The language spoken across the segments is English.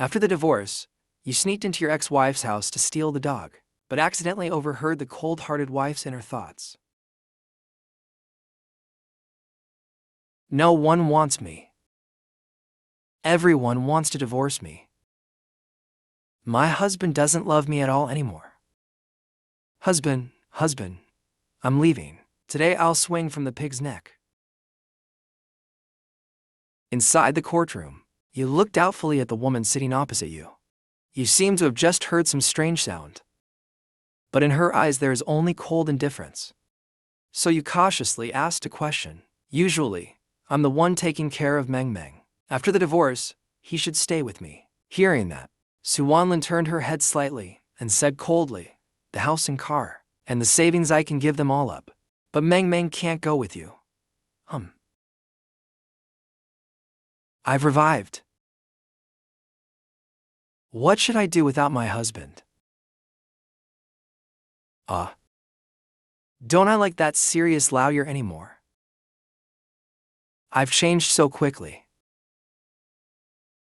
After the divorce, you sneaked into your ex-wife's house to steal the dog, but accidentally overheard the cold-hearted wife's inner thoughts. No one wants me. Everyone wants to divorce me. My husband doesn't love me at all anymore. Husband, I'm leaving. Today I'll swing from the pig's neck. Inside the courtroom, you look doubtfully at the woman sitting opposite you. You seem to have just heard some strange sound. But in her eyes there is only cold indifference. So you cautiously asked a question. Usually, I'm the one taking care of Meng Meng. After the divorce, he should stay with me. Hearing that, Su Wanlin turned her head slightly and said coldly, the house and car, and the savings I can give them all up. But Meng Meng can't go with you. I've revived. What should I do without my husband? Don't I like that serious lawyer anymore? I've changed so quickly.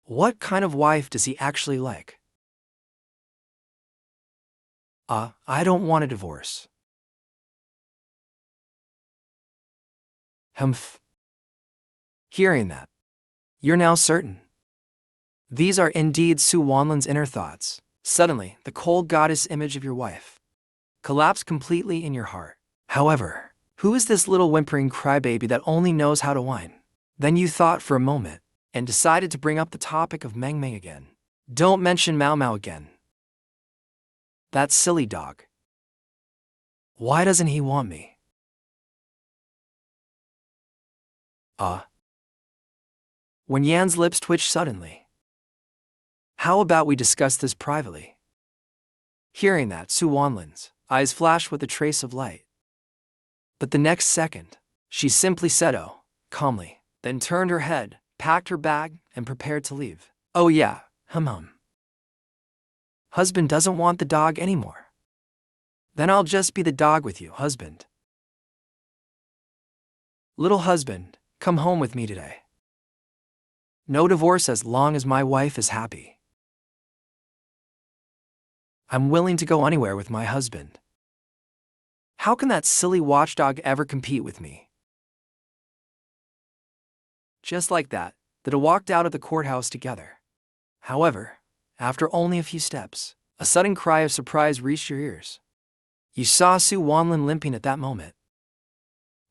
What kind of wife does he actually like? I don't want a divorce. Humph. Hearing that, you're now certain. These are indeed Su Wanlin's inner thoughts. Suddenly, the cold goddess image of your wife collapsed completely in your heart. However, who is this little whimpering crybaby that only knows how to whine? Then you thought for a moment and decided to bring up the topic of Meng Meng again. Don't mention Mao Mao again. That silly dog. Why doesn't he want me? When Yan's lips twitched suddenly. How about we discuss this privately? Hearing that, Su Wanlin's eyes flashed with a trace of light. But the next second, she simply said "Oh," calmly, then turned her head, packed her bag, and prepared to leave. Oh yeah, Husband doesn't want the dog anymore. Then I'll just be the dog with you, husband. Little husband, come home with me today. No divorce as long as my wife is happy. I'm willing to go anywhere with my husband. How can that silly watchdog ever compete with me? Just like that, they walked out of the courthouse together. However, after only a few steps, a sudden cry of surprise reached your ears. You saw Su Wanlin limping at that moment.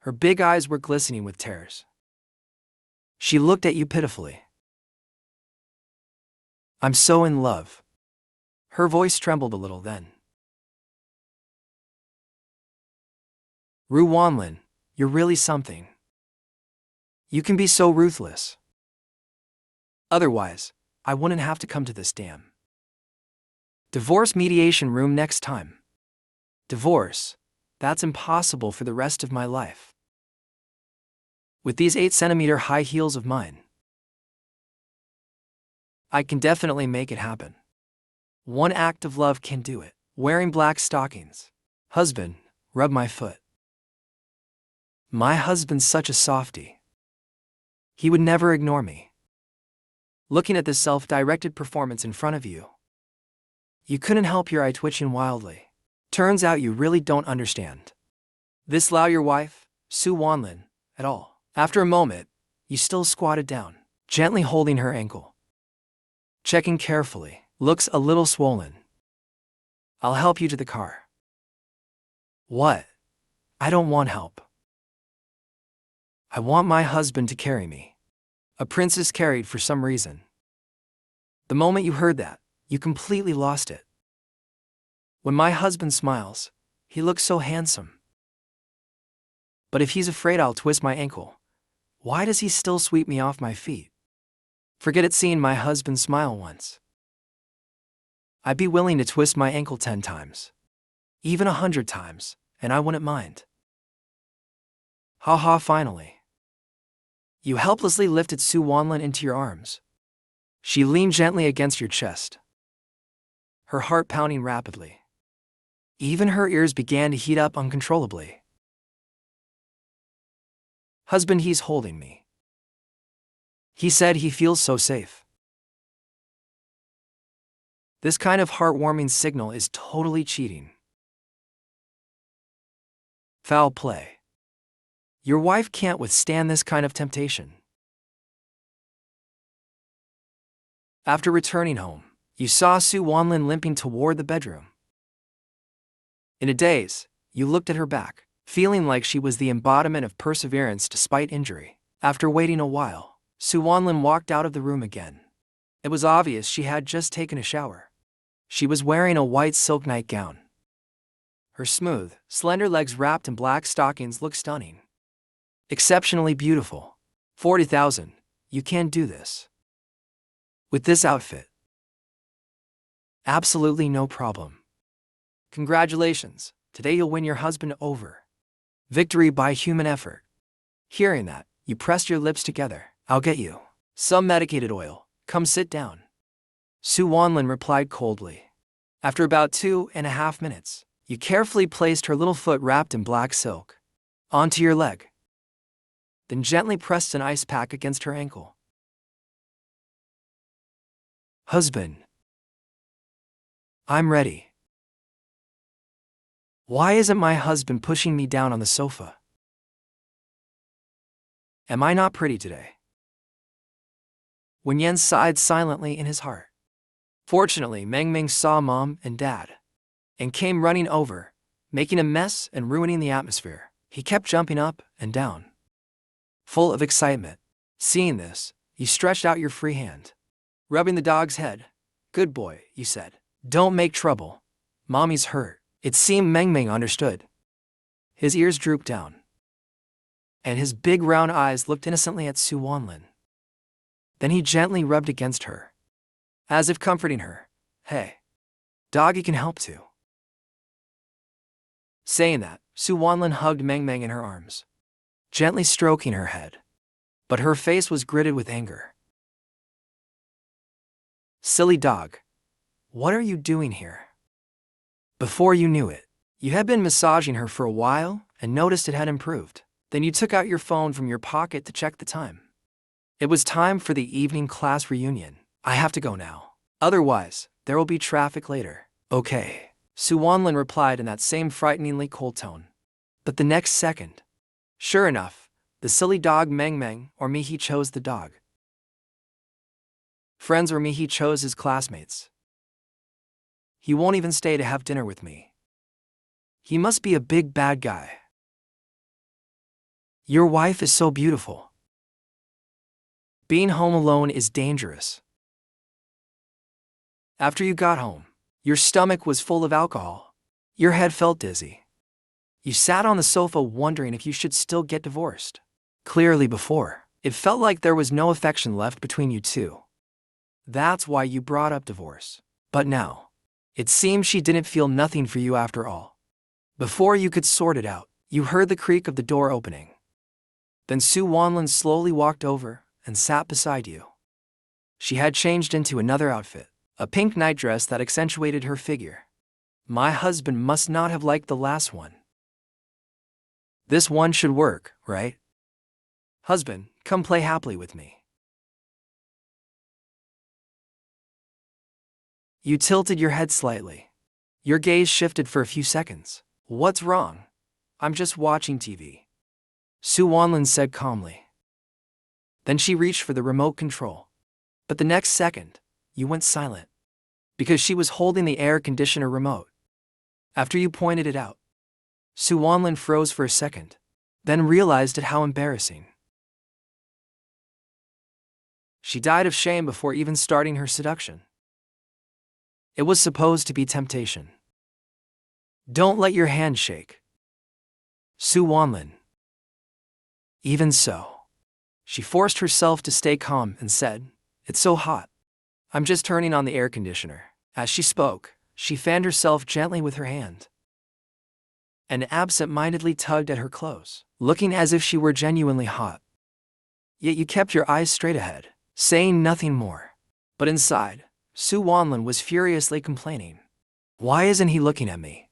Her big eyes were glistening with tears. She looked at you pitifully. I'm so in love. Her voice trembled a little then. Ru Wanlin, you're really something. You can be so ruthless. Otherwise, I wouldn't have to come to this damn divorce mediation room next time. Divorce, that's impossible for the rest of my life. With these 8-centimeter high heels of mine, I can definitely make it happen. One act of love can do it. Wearing black stockings. Husband, rub my foot. My husband's such a softie. He would never ignore me. Looking at this self-directed performance in front of you, you couldn't help your eye twitching wildly. Turns out you really don't understand this lawyer wife, Su Wanlin, at all. After a moment, you still squatted down, gently holding her ankle. Checking carefully, looks a little swollen. I'll help you to the car. What? I don't want help. I want my husband to carry me. A princess carried for some reason. The moment you heard that, you completely lost it. When my husband smiles, he looks so handsome. But if he's afraid I'll twist my ankle, why does he still sweep me off my feet? Forget it seeing my husband smile once. I'd be willing to twist my ankle 10 times. Even 100 times, and I wouldn't mind. Ha ha, finally. You helplessly lifted Su Wanlin into your arms. She leaned gently against your chest, her heart pounding rapidly. Even her ears began to heat up uncontrollably. Husband, he's holding me. He said he feels so safe. This kind of heartwarming signal is totally cheating. Foul play. Your wife can't withstand this kind of temptation. After returning home, you saw Su Wanlin limping toward the bedroom. In a daze, you looked at her back, feeling like she was the embodiment of perseverance despite injury. After waiting a while, Su Wanlin walked out of the room again. It was obvious she had just taken a shower. She was wearing a white silk nightgown. Her smooth, slender legs wrapped in black stockings looked stunning. Exceptionally beautiful. 40,000, you can do this. With this outfit. Absolutely no problem. Congratulations, today you'll win your husband over. Victory by human effort. Hearing that, you pressed your lips together. I'll get you some medicated oil. Come sit down. Su Wanlin replied coldly. After about 2.5 minutes, you carefully placed her little foot wrapped in black silk onto your leg, then gently pressed an ice pack against her ankle. Husband, I'm ready. Why isn't my husband pushing me down on the sofa? Am I not pretty today? Wen Yan sighed silently in his heart. Fortunately, Meng Meng saw Mom and Dad and came running over, making a mess and ruining the atmosphere. He kept jumping up and down, full of excitement. Seeing this, you stretched out your free hand, rubbing the dog's head. Good boy, you said. Don't make trouble. Mommy's hurt. It seemed Meng Meng understood. His ears drooped down, and his big round eyes looked innocently at Su Wanlin. Then he gently rubbed against her, as if comforting her. Hey, doggy can help too. Saying that, Su Wanlin hugged Meng Meng in her arms, gently stroking her head. But her face was gritted with anger. Silly dog, what are you doing here? Before you knew it, you had been massaging her for a while and noticed it had improved. Then you took out your phone from your pocket to check the time. It was time for the evening class reunion. I have to go now. Otherwise, there will be traffic later. Okay, Su Wanlin replied in that same frighteningly cold tone. But the next second, sure enough, the silly dog Meng Meng or Mihi chose the dog. Friends or Mihi chose his classmates. He won't even stay to have dinner with me. He must be a big bad guy. Your wife is so beautiful. Being home alone is dangerous. After you got home, your stomach was full of alcohol. Your head felt dizzy. You sat on the sofa wondering if you should still get divorced. Clearly before, it felt like there was no affection left between you two. That's why you brought up divorce. But now, it seems she didn't feel nothing for you after all. Before you could sort it out, you heard the creak of the door opening. Then Su Wanlin slowly walked over and sat beside you. She had changed into another outfit, a pink nightdress that accentuated her figure. My husband must not have liked the last one. This one should work, right? Husband, come play happily with me. You tilted your head slightly. Your gaze shifted for a few seconds. What's wrong? I'm just watching TV. Su Wanlin said calmly. Then she reached for the remote control. But the next second, you went silent, because she was holding the air conditioner remote. After you pointed it out, Su Wanlin froze for a second, then realized how embarrassing. She died of shame before even starting her seduction. It was supposed to be temptation. Don't let your hand shake. Su Wanlin. Even so, she forced herself to stay calm and said, It's so hot. I'm just turning on the air conditioner. As she spoke, she fanned herself gently with her hand and absent-mindedly tugged at her clothes, looking as if she were genuinely hot. Yet you kept your eyes straight ahead, saying nothing more. But inside, Su Wanlin was furiously complaining. Why isn't he looking at me?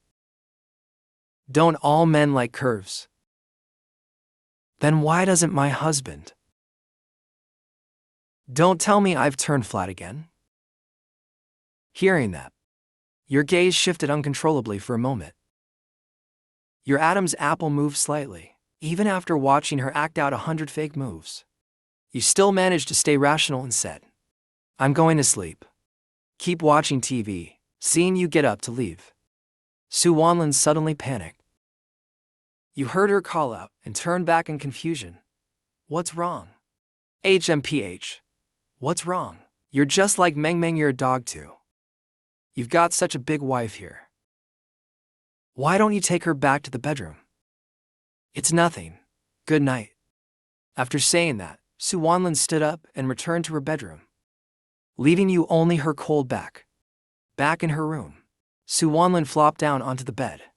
Don't all men like curves? Then why doesn't my husband? Don't tell me I've turned flat again. Hearing that, your gaze shifted uncontrollably for a moment. Your Adam's apple moved slightly, even after watching her act out 100 fake moves. You still managed to stay rational and said, "I'm going to sleep. Keep watching TV." Seeing you get up to leave, Su Wanlin suddenly panicked. You heard her call out and turned back in confusion. "What's wrong?" "HMPH. What's wrong? You're just like Meng Meng, you're a dog too. You've got such a big wife here. Why don't you take her back to the bedroom?" "It's nothing. Good night." After saying that, Su Wanlin stood up and returned to her bedroom, leaving you only her cold back. Back in her room, Su Wanlin flopped down onto the bed.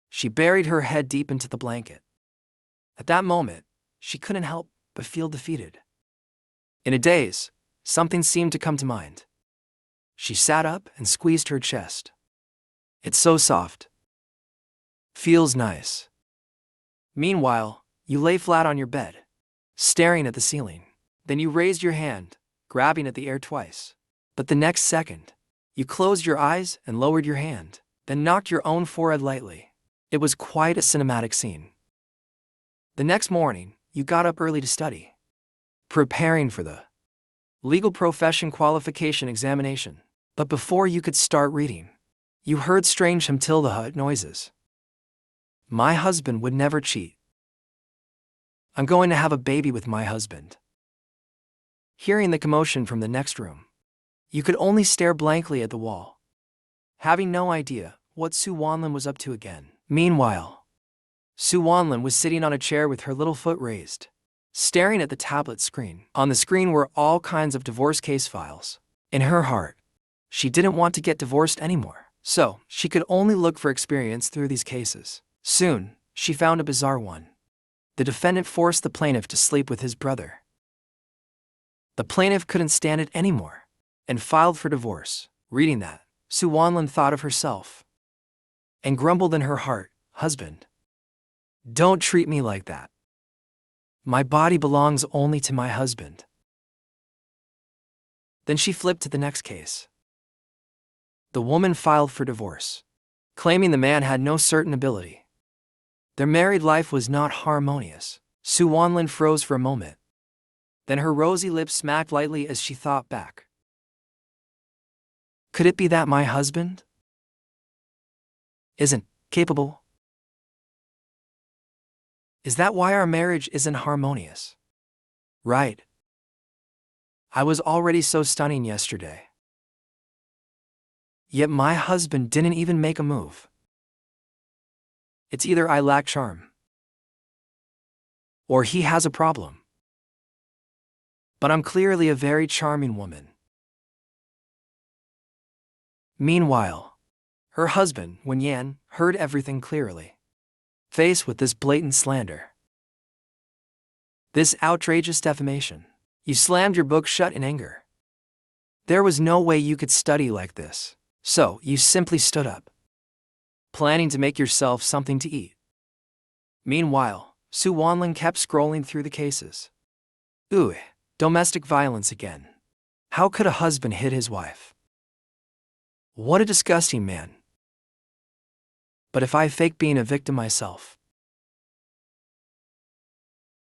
She buried her head deep into the blanket. At that moment, she couldn't help but feel defeated. In a daze, something seemed to come to mind. She sat up and squeezed her chest. "It's so soft. Feels nice." Meanwhile, you lay flat on your bed, staring at the ceiling. Then you raised your hand, grabbing at the air twice. But the next second, you closed your eyes and lowered your hand, then knocked your own forehead lightly. It was quite a cinematic scene. The next morning, you got up early to study, preparing for the legal profession qualification examination. But before you could start reading, you heard strange hut noises. "My husband would never cheat. I'm going to have a baby with my husband." Hearing the commotion from the next room, you could only stare blankly at the wall, having no idea what Su Wanlin was up to again. Meanwhile, Su Wanlin was sitting on a chair with her little foot raised, staring at the tablet screen. On the screen were all kinds of divorce case files. In her heart, she didn't want to get divorced anymore, so she could only look for experience through these cases. Soon, she found a bizarre one. The defendant forced the plaintiff to sleep with his brother. The plaintiff couldn't stand it anymore and filed for divorce. Reading that, Su Wanlin thought of herself and grumbled in her heart, "Husband, don't treat me like that. My body belongs only to my husband." Then she flipped to the next case. The woman filed for divorce, claiming the man had no certain ability. Their married life was not harmonious. Su Wanlin froze for a moment. Then her rosy lips smacked lightly as she thought back. Could it be that my husband isn't capable? Is that why our marriage isn't harmonious? Right. I was already so stunning yesterday. Yet my husband didn't even make a move. It's either I lack charm, or he has a problem. But I'm clearly a very charming woman. Meanwhile, her husband, Wen Yan, heard everything clearly. Faced with this blatant slander, this outrageous defamation, you slammed your book shut in anger. There was no way you could study like this, so you simply stood up, planning to make yourself something to eat. Meanwhile, Su Wanlin kept scrolling through the cases. Ooh, domestic violence again. How could a husband hit his wife? What a disgusting man. But if I fake being a victim myself,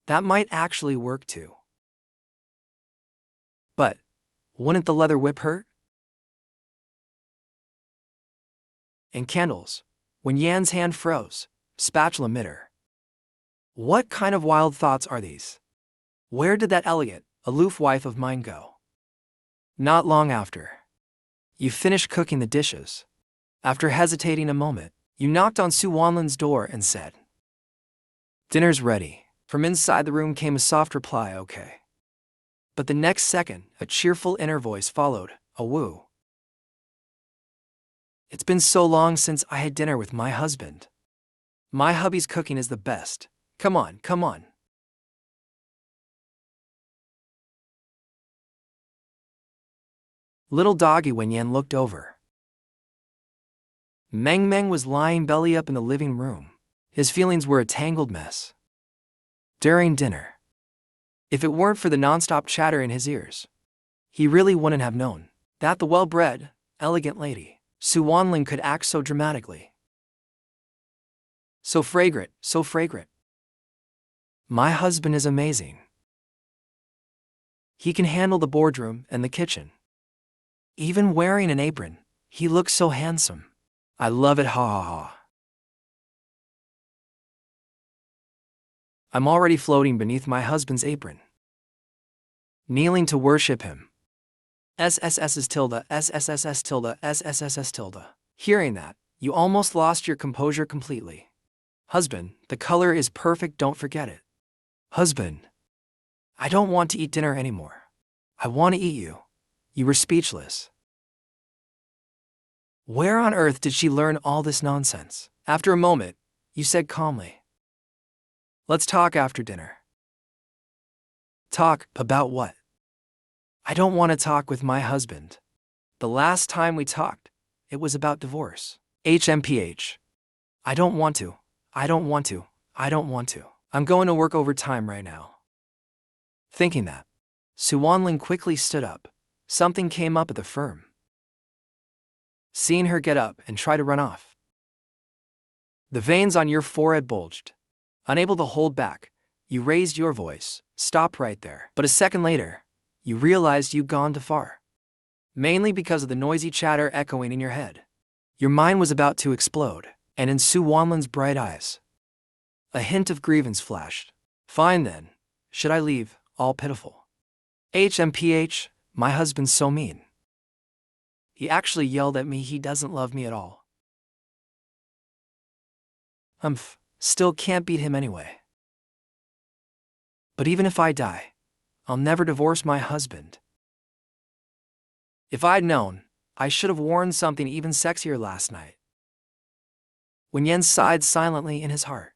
that might actually work too. But wouldn't the leather whip hurt? And candles. When Yan's hand froze, spatula mitter. What kind of wild thoughts are these? Where did that elegant, aloof wife of mine go? Not long after, you finished cooking the dishes. After hesitating a moment, you knocked on Su Wanlin's door and said, "Dinner's ready." From inside the room came a soft reply, "Okay." But the next second, a cheerful inner voice followed, a woo. "It's been so long since I had dinner with my husband. My hubby's cooking is the best. Come on, come on." Little doggy Wen Yan looked over. Meng Meng was lying belly up in the living room. His feelings were a tangled mess. During dinner, if it weren't for the nonstop chatter in his ears, he really wouldn't have known that the well-bred elegant lady. Su Wanling could act so dramatically. So fragrant, so fragrant. My husband is amazing. He can handle the boardroom and the kitchen. Even wearing an apron, he looks so handsome. I love it, ha ha ha. I'm already floating beneath my husband's apron, kneeling to worship him. SSS tilde, SSSS tilde, SSSS tilde. Hearing that, you almost lost your composure completely. Husband, the color is perfect, don't forget it. Husband, I don't want to eat dinner anymore. I want to eat you. You were speechless. Where on earth did she learn all this nonsense? After a moment, you said calmly, let's talk after dinner. Talk about what? I don't want to talk with my husband. The last time we talked, it was about divorce. HMPH. I don't want to. I don't want to. I don't want to. I'm going to work overtime right now. Thinking that, Su Wanling quickly stood up. Something came up at the firm. Seeing her get up and try to run off, the veins on your forehead bulged. Unable to hold back, you raised your voice. Stop right there. But a second later, you realized you'd gone too far. Mainly because of the noisy chatter echoing in your head. Your mind was about to explode, and in Su Wanling's bright eyes, a hint of grievance flashed. Fine then, should I leave, all pitiful? HMPH, my husband's so mean. He actually yelled at me he doesn't love me at all. Still can't beat him anyway. But even if I die, I'll never divorce my husband. If I'd known, I should have worn something even sexier last night. When Yen sighed silently in his heart.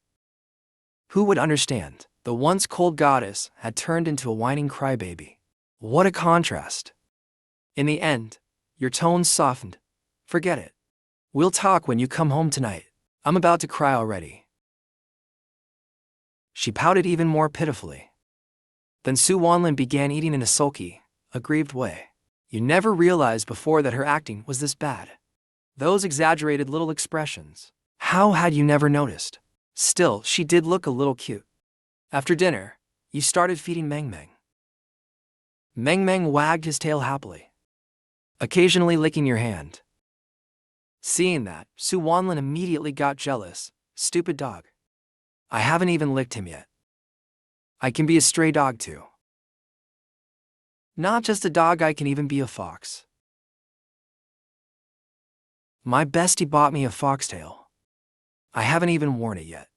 Who would understand? The once cold goddess had turned into a whining crybaby. What a contrast. In the end, your tone softened. Forget it. We'll talk when you come home tonight. I'm about to cry already. She pouted even more pitifully. Then Su Wanling began eating in a sulky, aggrieved way. You never realized before that her acting was this bad. Those exaggerated little expressions. How had you never noticed? Still, she did look a little cute. After dinner, you started feeding Meng Meng. Meng Meng wagged his tail happily, occasionally licking your hand. Seeing that, Su Wanling immediately got jealous. Stupid dog. I haven't even licked him yet. I can be a stray dog too. Not just a dog, I can even be a fox. My bestie bought me a foxtail. I haven't even worn it yet.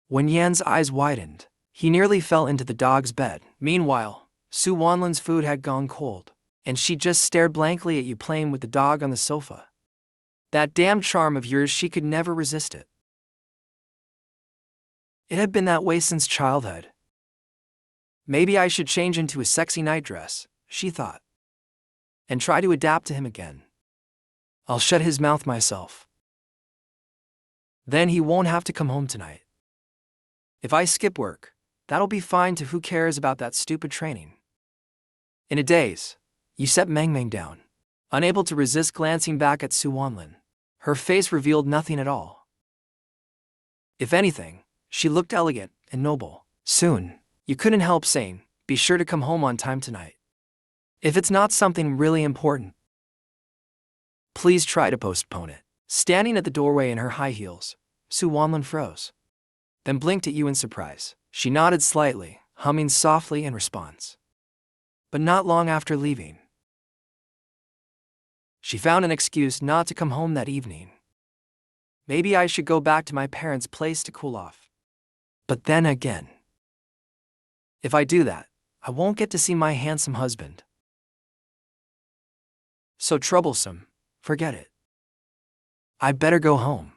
When Yan's eyes widened, he nearly fell into the dog's bed. Meanwhile, Su Wanling's food had gone cold, and she just stared blankly at you playing with the dog on the sofa. That damn charm of yours, she could never resist it. It had been that way since childhood. Maybe I should change into a sexy nightdress, she thought, and try to adapt to him again. I'll shut his mouth myself. Then he won't have to come home tonight. If I skip work, that'll be fine too. Who cares about that stupid training? In a daze, you set Meng Meng down, unable to resist glancing back at Su Wanling. Her face revealed nothing at all. If anything, she looked elegant and noble. Soon, you couldn't help saying, be sure to come home on time tonight. If it's not something really important, please try to postpone it. Standing at the doorway in her high heels, Su Wanling froze, then blinked at you in surprise. She nodded slightly, humming softly in response. But not long after leaving, she found an excuse not to come home that evening. Maybe I should go back to my parents' place to cool off. But then again, if I do that, I won't get to see my handsome husband. So troublesome, forget it. I better go home.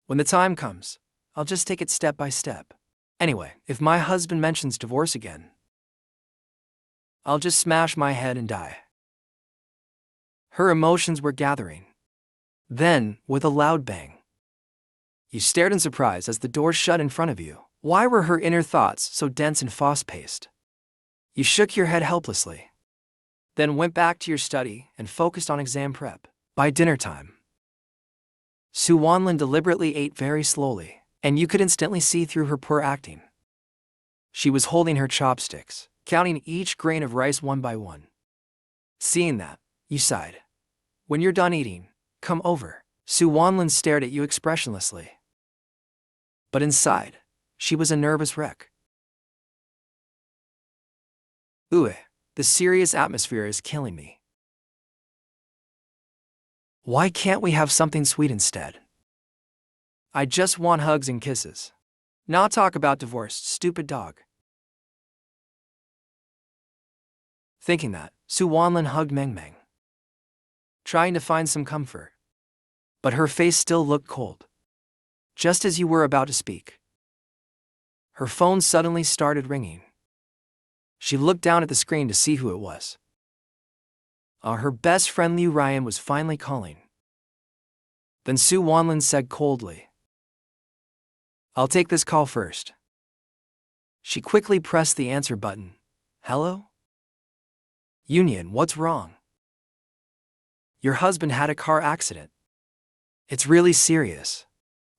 When the time comes, I'll just take it step by step. Anyway, if my husband mentions divorce again, I'll just smash my head and die. Her emotions were gathering. Then, with a loud bang, you stared in surprise as the door shut in front of you. Why were her inner thoughts so dense and fast-paced? You shook your head helplessly. then went back to your study and focused on exam prep. By dinner time, Su Wanlin deliberately ate very slowly, and you could instantly see through her poor acting. She was holding her chopsticks, counting each grain of rice one by one. Seeing that, you sighed. When you're done eating, come over. Su Wanlin stared at you expressionlessly. But inside, she was a nervous wreck. Ooh, the serious atmosphere is killing me. Why can't we have something sweet instead? I just want hugs and kisses. Not talk about divorce, stupid dog. Thinking that, Su Wanlin hugged Meng Meng, trying to find some comfort. But her face still looked cold. Just as you were about to speak, her phone suddenly started ringing. She looked down at the screen to see who it was. Her best friend Liu Ryan was finally calling. Then Su Wanlin said coldly, "I'll take this call first." She quickly pressed the answer button. "Hello? Union, what's wrong?" "Your husband had a car accident. It's really serious.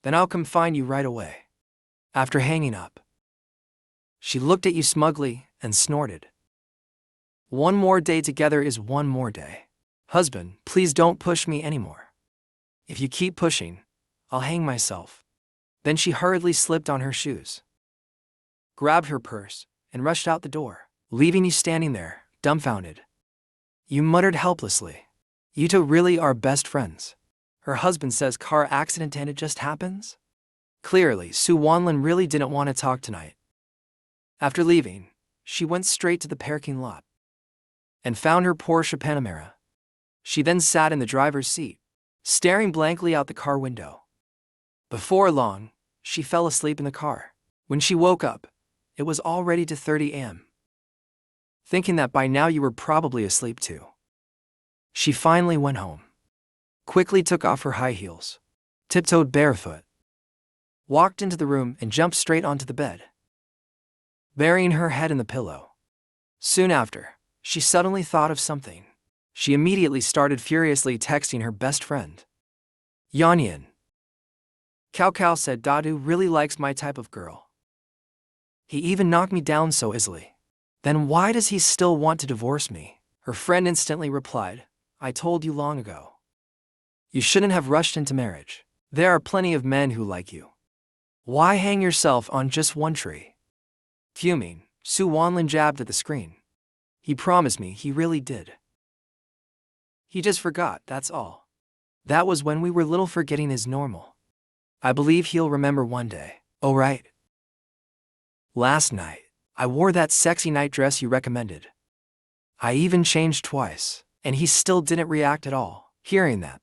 Then I'll come find you right away." After hanging up, she looked at you smugly and snorted. "One more day together is one more day. Husband, please don't push me anymore. If you keep pushing, I'll hang myself." Then she hurriedly slipped on her shoes, grabbed her purse, and rushed out the door, leaving you standing there, dumbfounded. You muttered helplessly, "You two really are best friends. Her husband says car accident and it just happens?" Clearly, Su Wanlin really didn't want to talk tonight. After leaving, she went straight to the parking lot and found her Porsche Panamera. She then sat in the driver's seat, staring blankly out the car window. Before long, she fell asleep in the car. When she woke up, it was already 2:30 a.m. Thinking that by now you were probably asleep too, she finally went home, quickly took off her high heels, tiptoed barefoot, walked into the room and jumped straight onto the bed, burying her head in the pillow. Soon after, she suddenly thought of something. She immediately started furiously texting her best friend. "Yanyan. Cao Cao said Dadu really likes my type of girl. He even knocked me down so easily. Then why does he still want to divorce me?" Her friend instantly replied, "I told you long ago. You shouldn't have rushed into marriage. There are plenty of men who like you. Why hang yourself on just one tree?" Fuming, Su Wanlin jabbed at the screen. "He promised me, he really did. He just forgot, that's all. That was when we were little, forgetting is normal. I believe he'll remember one day. Oh right. Last night, I wore that sexy night dress you recommended. I even changed twice, and he still didn't react at all." Hearing that,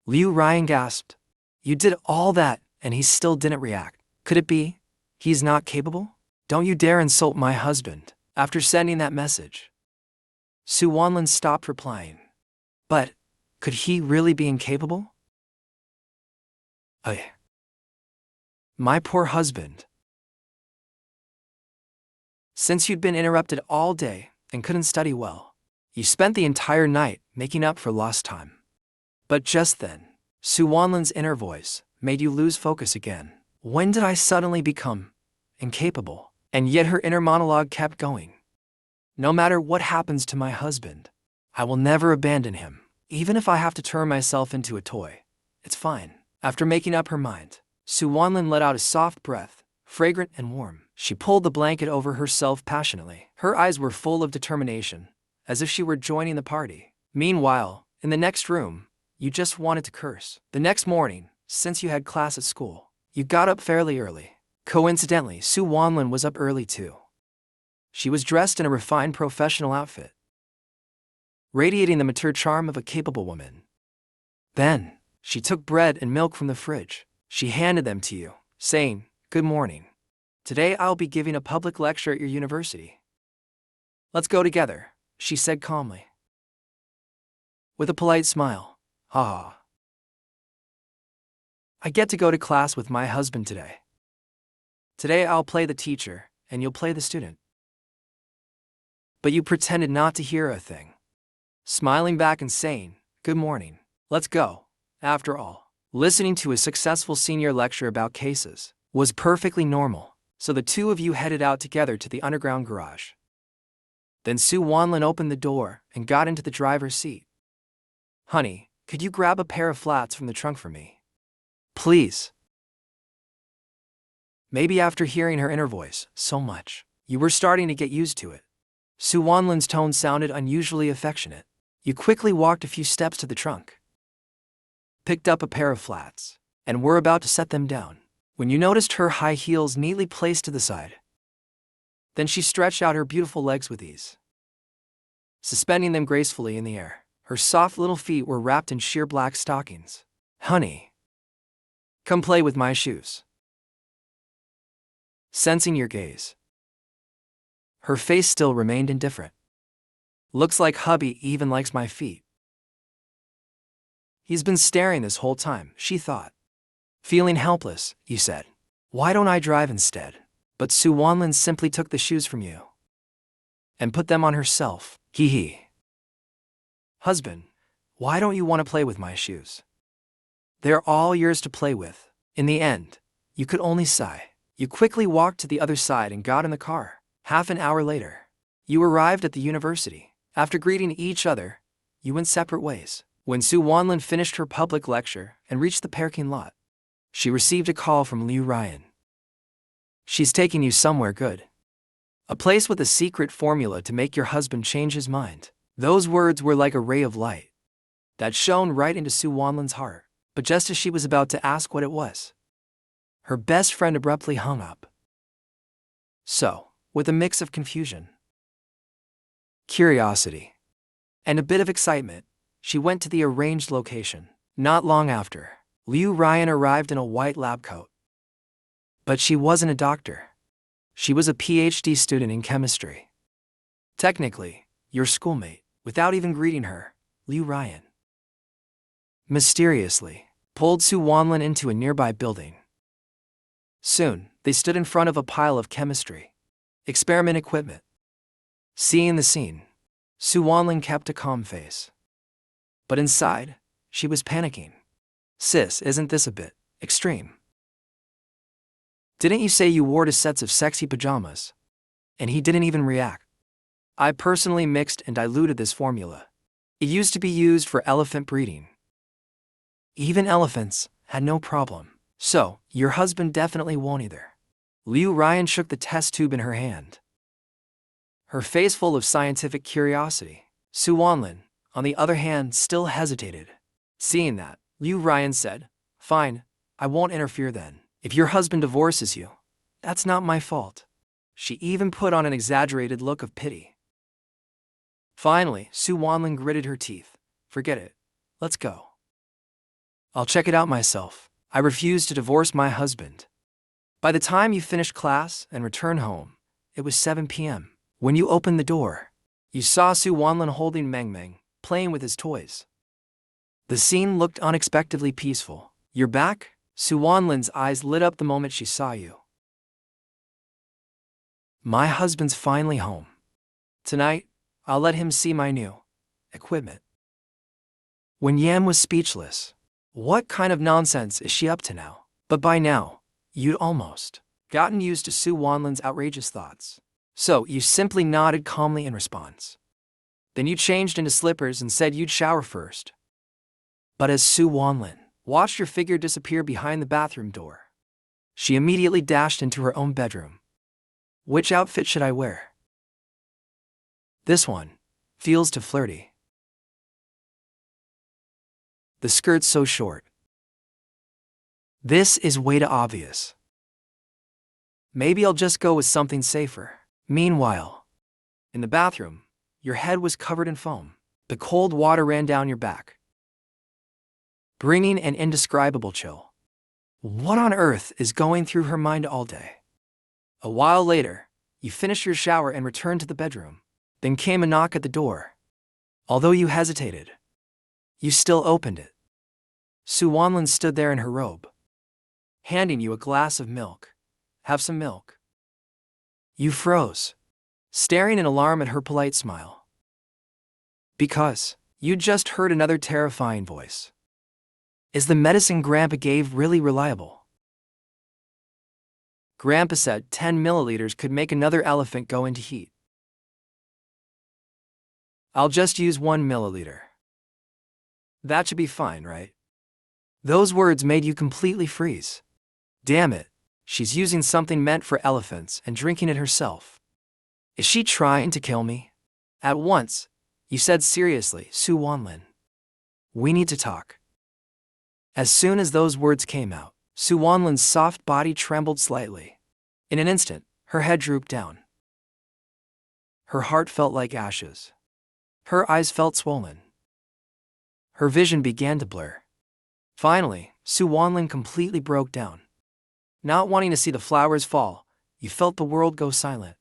Liu Ryan gasped. "You did all that, and he still didn't react. Could it be he's not capable? Don't you dare insult my husband." After sending that message, Su Wanlin stopped replying. But could he really be incapable? My poor husband. Since you'd been interrupted all day and couldn't study well, you spent the entire night making up for lost time. But just then, Su Wanlin's inner voice made you lose focus again. When did I suddenly become incapable? And yet her inner monologue kept going. No matter what happens to my husband, I will never abandon him. Even if I have to turn myself into a toy, it's fine. After making up her mind, Su Wanlin let out a soft breath, fragrant and warm. She pulled the blanket over herself passionately. Her eyes were full of determination, as if she were joining the party. Meanwhile, in the next room, you just wanted to curse. The next morning, since you had class at school, you got up fairly early. Coincidentally, Su Wanlin was up early too. She was dressed in a refined professional outfit, radiating the mature charm of a capable woman. Then, she took bread and milk from the fridge. She handed them to you, saying, "Good morning. Today I'll be giving a public lecture at your university. Let's go together," she said calmly. With a polite smile, "Ha. I get to go to class with my husband today. Today I'll play the teacher, and you'll play the student." But you pretended not to hear a thing. smiling back and saying, "Good morning. Let's go." After all, listening to a successful senior lecture about cases was perfectly normal, so the two of you headed out together to the underground garage. Then Su Wanlin opened the door and got into the driver's seat. "Honey, could you grab a pair of flats from the trunk for me? Please." Maybe after hearing her inner voice so much, you were starting to get used to it. Su Wanlin's tone sounded unusually affectionate. You quickly walked a few steps to the trunk, picked up a pair of flats, and were about to set them down when you noticed her high heels neatly placed to the side. Then she stretched out her beautiful legs with ease, suspending them gracefully in the air. Her soft little feet were wrapped in sheer black stockings. "Honey, come play with my shoes." Sensing your gaze, her face still remained indifferent. "Looks like hubby even likes my feet. He's been staring this whole time," she thought. Feeling helpless, you said, "Why don't I drive instead?" But Su Wanlin simply took the shoes from you and put them on herself. Hee hee. "Husband, why don't you want to play with my shoes? They're all yours to play with." In the end, you could only sigh. You quickly walked to the other side and got in the car. Half an hour later, you arrived at the university. After greeting each other, you went separate ways. When Su Wanlin finished her public lecture and reached the parking lot, she received a call from Liu Ryan. "She's taking you somewhere good. A place with a secret formula to make your husband change his mind." Those words were like a ray of light that shone right into Su Wanlin's heart. But just as she was about to ask what it was, her best friend abruptly hung up. So, with a mix of confusion, curiosity, and a bit of excitement, she went to the arranged location. Not long after, Liu Ryan arrived in a white lab coat. But she wasn't a doctor. She was a PhD student in chemistry. Technically, your schoolmate. Without even greeting her, Liu Ryan mysteriously pulled Su Wanlin into a nearby building. Soon, they stood in front of a pile of chemistry experiment equipment. Seeing the scene, Su Wanlin kept a calm face. But inside, she was panicking. "Sis, isn't this a bit extreme? Didn't you say you wore 2 sets of sexy pajamas?" And he didn't even react. "I personally mixed and diluted this formula. It used to be used for elephant breeding. Even elephants had no problem. So, your husband definitely won't either." Liu Ryan shook the test tube in her hand, her face full of scientific curiosity. Su Wanlin, on the other hand, still hesitated. Seeing that, Liu Ryan said, "Fine, I won't interfere then. If your husband divorces you, that's not my fault." She even put on an exaggerated look of pity. Finally, Su Wanlin gritted her teeth. "Forget it. Let's go. I'll check it out myself. I refuse to divorce my husband." By the time you finished class and returned home, it was 7 p.m. When you opened the door, you saw Su Wanlin holding Meng, playing with his toys. The scene looked unexpectedly peaceful. "You're back?" Su Wanlin's eyes lit up the moment she saw you. "My husband's finally home. Tonight, I'll let him see my new equipment." When Yan was speechless. What kind of nonsense is she up to now? But by now, you'd almost gotten used to Su Wanlin's outrageous thoughts. So you simply nodded calmly in response. Then you changed into slippers and said you'd shower first. But as Su Wanlin watched your figure disappear behind the bathroom door, she immediately dashed into her own bedroom. "Which outfit should I wear? This one feels too flirty. The skirt's so short. This is way too obvious. Maybe I'll just go with something safer." Meanwhile, in the bathroom, your head was covered in foam. The cold water ran down your back, bringing an indescribable chill. What on earth is going through her mind all day? A while later, you finished your shower and returned to the bedroom. Then came a knock at the door. Although you hesitated, you still opened it. Su Wanlin stood there in her robe, handing you a glass of milk. "Have some milk." You froze, staring in alarm at her polite smile. Because you just heard another terrifying voice. Is the medicine Grandpa gave really reliable? Grandpa said 10 milliliters could make another elephant go into heat. I'll just use 1 milliliter. That should be fine, right? Those words made you completely freeze. Damn it, she's using something meant for elephants and drinking it herself. Is she trying to kill me? At once, you said seriously, Su Wanlin. We need to talk. As soon as those words came out, Su Wanlin's soft body trembled slightly. In an instant, her head drooped down. Her heart felt like ashes. Her eyes felt swollen. Her vision began to blur. Finally, Su Wanlin completely broke down. Not wanting to see the flowers fall, you felt the world go silent.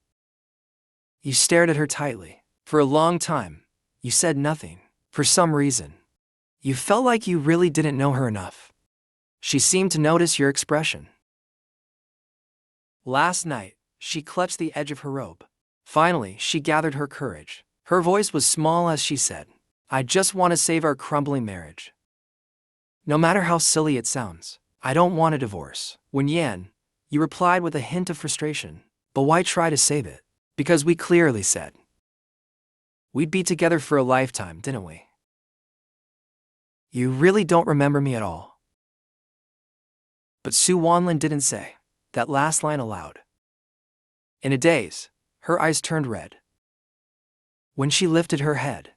You stared at her tightly. For a long time, you said nothing. For some reason, you felt like you really didn't know her enough. She seemed to notice your expression. Last night, she clutched the edge of her robe. Finally, she gathered her courage. Her voice was small as she said, I just want to save our crumbling marriage. No matter how silly it sounds, I don't want a divorce. When Yan, you replied with a hint of frustration, but why try to save it? Because we clearly said we'd be together for a lifetime, didn't we? You really don't remember me at all. But Su Wanlin didn't say that last line aloud. In a daze, her eyes turned red. When she lifted her head,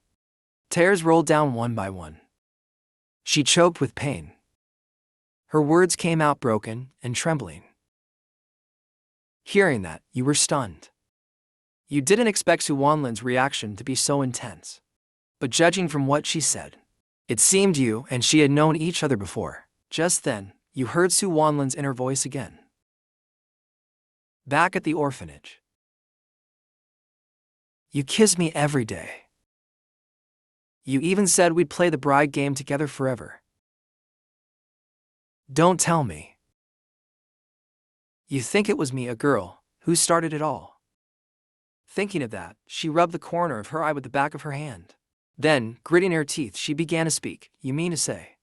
tears rolled down one by one. She choked with pain. Her words came out broken and trembling. Hearing that, you were stunned. You didn't expect Su Wanlin's reaction to be so intense. But judging from what she said, it seemed you and she had known each other before. Just then, you heard Su Wanlin's inner voice again. Back at the orphanage. You kissed me every day. You even said we'd play the bride game together forever. Don't tell me. You think it was me, a girl, who started it all. Thinking of that, she rubbed the corner of her eye with the back of her hand. Then, gritting her teeth, she began to speak. You mean to say?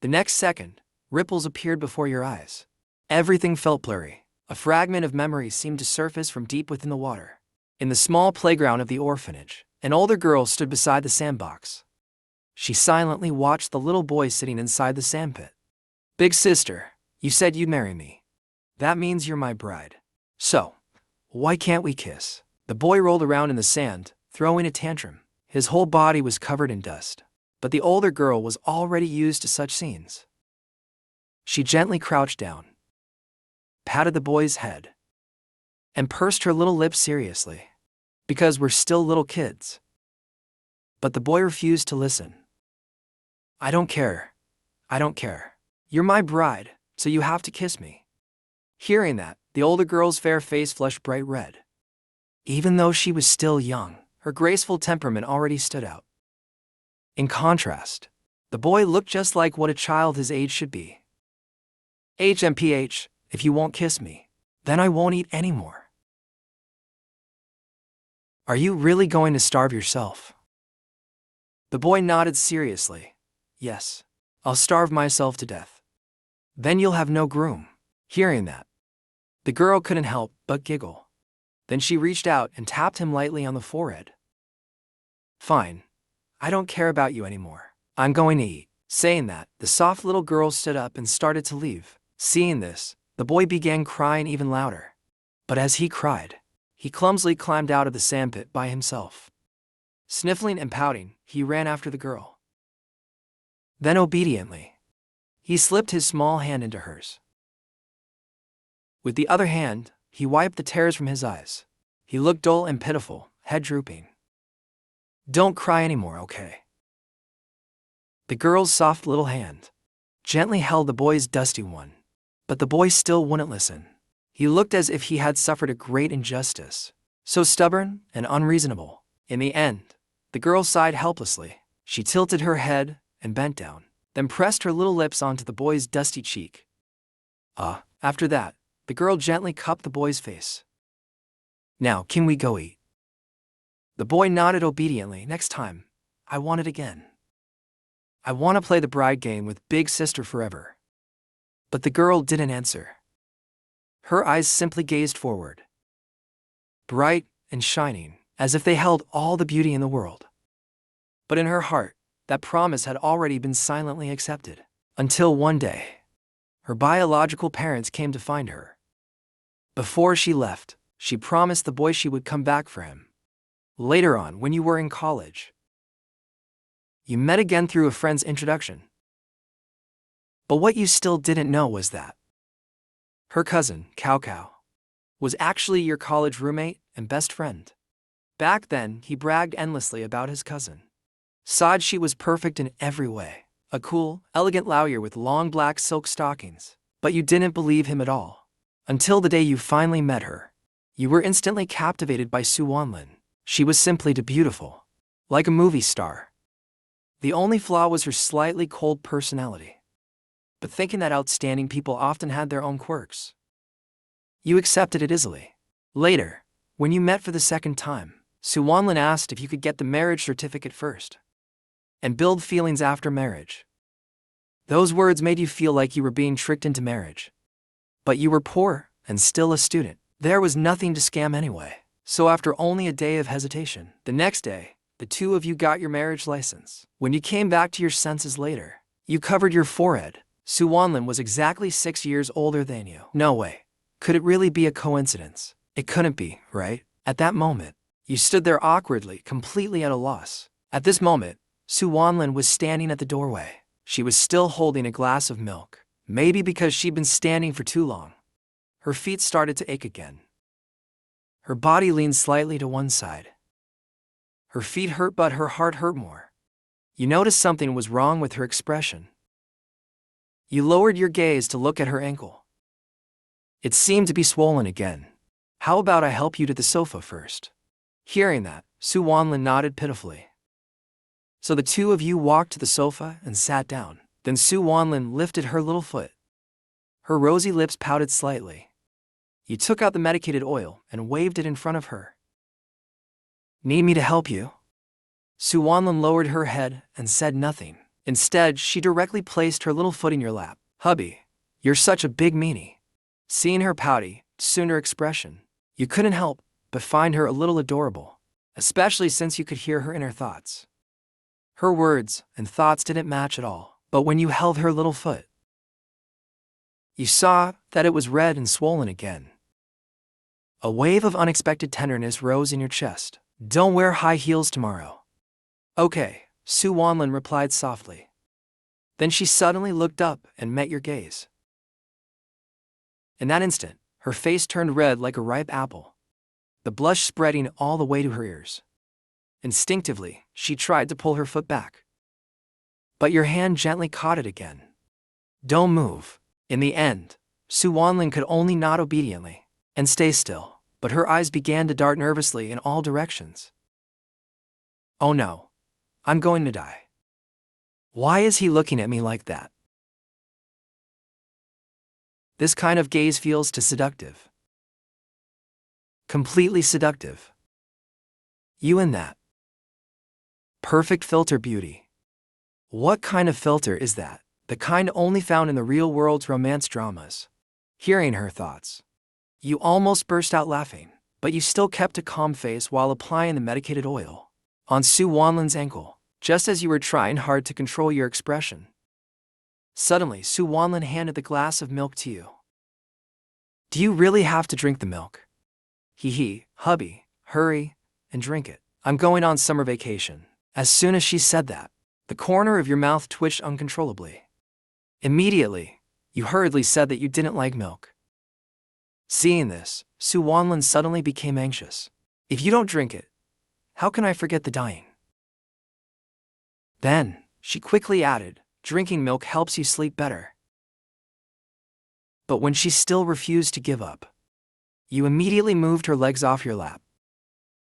The next second, ripples appeared before your eyes. Everything felt blurry. A fragment of memory seemed to surface from deep within the water. In the small playground of the orphanage, an older girl stood beside the sandbox. She silently watched the little boy sitting inside the sandpit. Big sister, you said you'd marry me. That means you're my bride. So, why can't we kiss? The boy rolled around in the sand, throwing a tantrum. His whole body was covered in dust. But the older girl was already used to such scenes. She gently crouched down, patted the boy's head, and pursed her little lips seriously. Because we're still little kids. But the boy refused to listen. I don't care. I don't care. You're my bride, so you have to kiss me. Hearing that, the older girl's fair face flushed bright red. Even though she was still young, her graceful temperament already stood out. In contrast, the boy looked just like what a child his age should be. HMPH, if you won't kiss me, then I won't eat anymore. Are you really going to starve yourself? The boy nodded seriously. Yes, I'll starve myself to death. Then you'll have no groom. Hearing that, the girl couldn't help but giggle. Then she reached out and tapped him lightly on the forehead. Fine. I don't care about you anymore. I'm going to eat. Saying that, the soft little girl stood up and started to leave. Seeing this, the boy began crying even louder. But as he cried, he clumsily climbed out of the sandpit by himself. Sniffling and pouting, he ran after the girl. Then obediently, he slipped his small hand into hers. With the other hand, he wiped the tears from his eyes. He looked dull and pitiful, head drooping. Don't cry anymore, okay? The girl's soft little hand gently held the boy's dusty one. But the boy still wouldn't listen. He looked as if he had suffered a great injustice. So stubborn and unreasonable. In the end, the girl sighed helplessly. She tilted her head and bent down, then pressed her little lips onto the boy's dusty cheek. After that, the girl gently cupped the boy's face. Now, can we go eat? The boy nodded obediently. Next time, I want it again. I want to play the bride game with big sister forever. But the girl didn't answer. Her eyes simply gazed forward, bright and shining, as if they held all the beauty in the world. But in her heart, that promise had already been silently accepted. Until one day, her biological parents came to find her. Before she left, she promised the boy she would come back for him. Later on, when you were in college, you met again through a friend's introduction. But what you still didn't know was that her cousin, Cao, was actually your college roommate and best friend. Back then, he bragged endlessly about his cousin. Said she was perfect in every way, a cool, elegant lawyer with long black silk stockings. But you didn't believe him at all. Until the day you finally met her. You were instantly captivated by Su Wanlin. She was simply too beautiful, like a movie star. The only flaw was her slightly cold personality. But thinking that outstanding people often had their own quirks, you accepted it easily. Later, when you met for the second time, Su Wanlin asked if you could get the marriage certificate first and build feelings after marriage. Those words made you feel like you were being tricked into marriage. But you were poor and still a student. There was nothing to scam anyway. So after only a day of hesitation, the next day, the two of you got your marriage license. When you came back to your senses later, you covered your forehead. Su Wanlin was exactly 6 years older than you. No way. Could it really be a coincidence? It couldn't be, right? At that moment, you stood there awkwardly, completely at a loss. At this moment, Su Wanlin was standing at the doorway. She was still holding a glass of milk. Maybe because she'd been standing for too long. Her feet started to ache again. Her body leaned slightly to one side. Her feet hurt, but her heart hurt more. You noticed something was wrong with her expression. You lowered your gaze to look at her ankle. It seemed to be swollen again. How about I help you to the sofa first? Hearing that, Su Wanlin nodded pitifully. So the two of you walked to the sofa and sat down. Then Su Wanlin lifted her little foot. Her rosy lips pouted slightly. You took out the medicated oil and waved it in front of her. Need me to help you? Su Wanlin lowered her head and said nothing. Instead, she directly placed her little foot in your lap. Hubby, you're such a big meanie. Seeing her pouty, sooner expression, you couldn't help but find her a little adorable, especially since you could hear her inner thoughts. Her words and thoughts didn't match at all, but when you held her little foot, you saw that it was red and swollen again. A wave of unexpected tenderness rose in your chest. Don't wear high heels tomorrow. Okay, Su Wanlin replied softly. Then she suddenly looked up and met your gaze. In that instant, her face turned red like a ripe apple, the blush spreading all the way to her ears. Instinctively, she tried to pull her foot back. But your hand gently caught it again. Don't move. In the end, Su Wanlin could only nod obediently and stay still, but her eyes began to dart nervously in all directions. Oh no, I'm going to die. Why is he looking at me like that? This kind of gaze feels too seductive. Completely seductive. You and that perfect filter beauty. What kind of filter is that? The kind only found in the real world's romance dramas. Hearing her thoughts, you almost burst out laughing, but you still kept a calm face while applying the medicated oil on Su Wanlin's ankle, just as you were trying hard to control your expression. Suddenly, Su Wanlin handed the glass of milk to you. Do you really have to drink the milk? Hee, hubby, hurry and drink it. I'm going on summer vacation. As soon as she said that, the corner of your mouth twitched uncontrollably. Immediately, you hurriedly said that you didn't like milk. Seeing this, Su Wanlin suddenly became anxious. If you don't drink it, how can I forget the dying? Then, she quickly added, drinking milk helps you sleep better. But when she still refused to give up, you immediately moved her legs off your lap.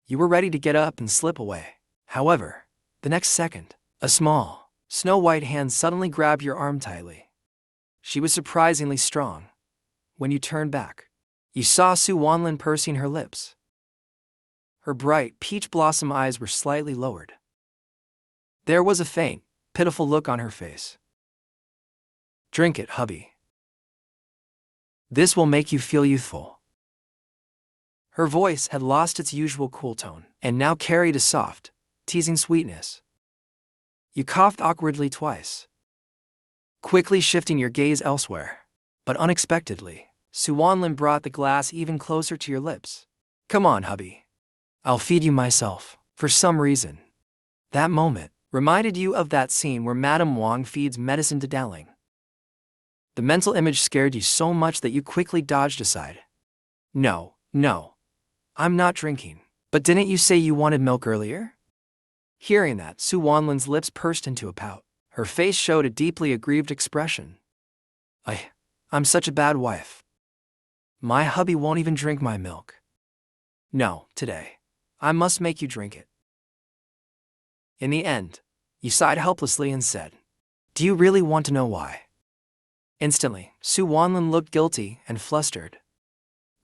You were ready to get up and slip away. However, the next second, a small, snow-white hand suddenly grabbed your arm tightly. She was surprisingly strong. When you turned back, you saw Su Wanlin pursing her lips. Her bright, peach blossom eyes were slightly lowered. There was a faint, pitiful look on her face. Drink it, hubby. This will make you feel youthful. Her voice had lost its usual cool tone and now carried a soft, teasing sweetness. You coughed awkwardly twice, quickly shifting your gaze elsewhere. But unexpectedly, Suwanlin brought the glass even closer to your lips. Come on, hubby. I'll feed you myself. For some reason, that moment reminded you of that scene where Madame Wang feeds medicine to Daling. The mental image scared you so much that you quickly dodged aside. No, I'm not drinking. But didn't you say you wanted milk earlier? Hearing that, Su Wanlin's lips pursed into a pout. Her face showed a deeply aggrieved expression. I'm such a bad wife. My hubby won't even drink my milk. No, today, I must make you drink it. In the end, you sighed helplessly and said, Do you really want to know why? Instantly, Su Wanlin looked guilty and flustered.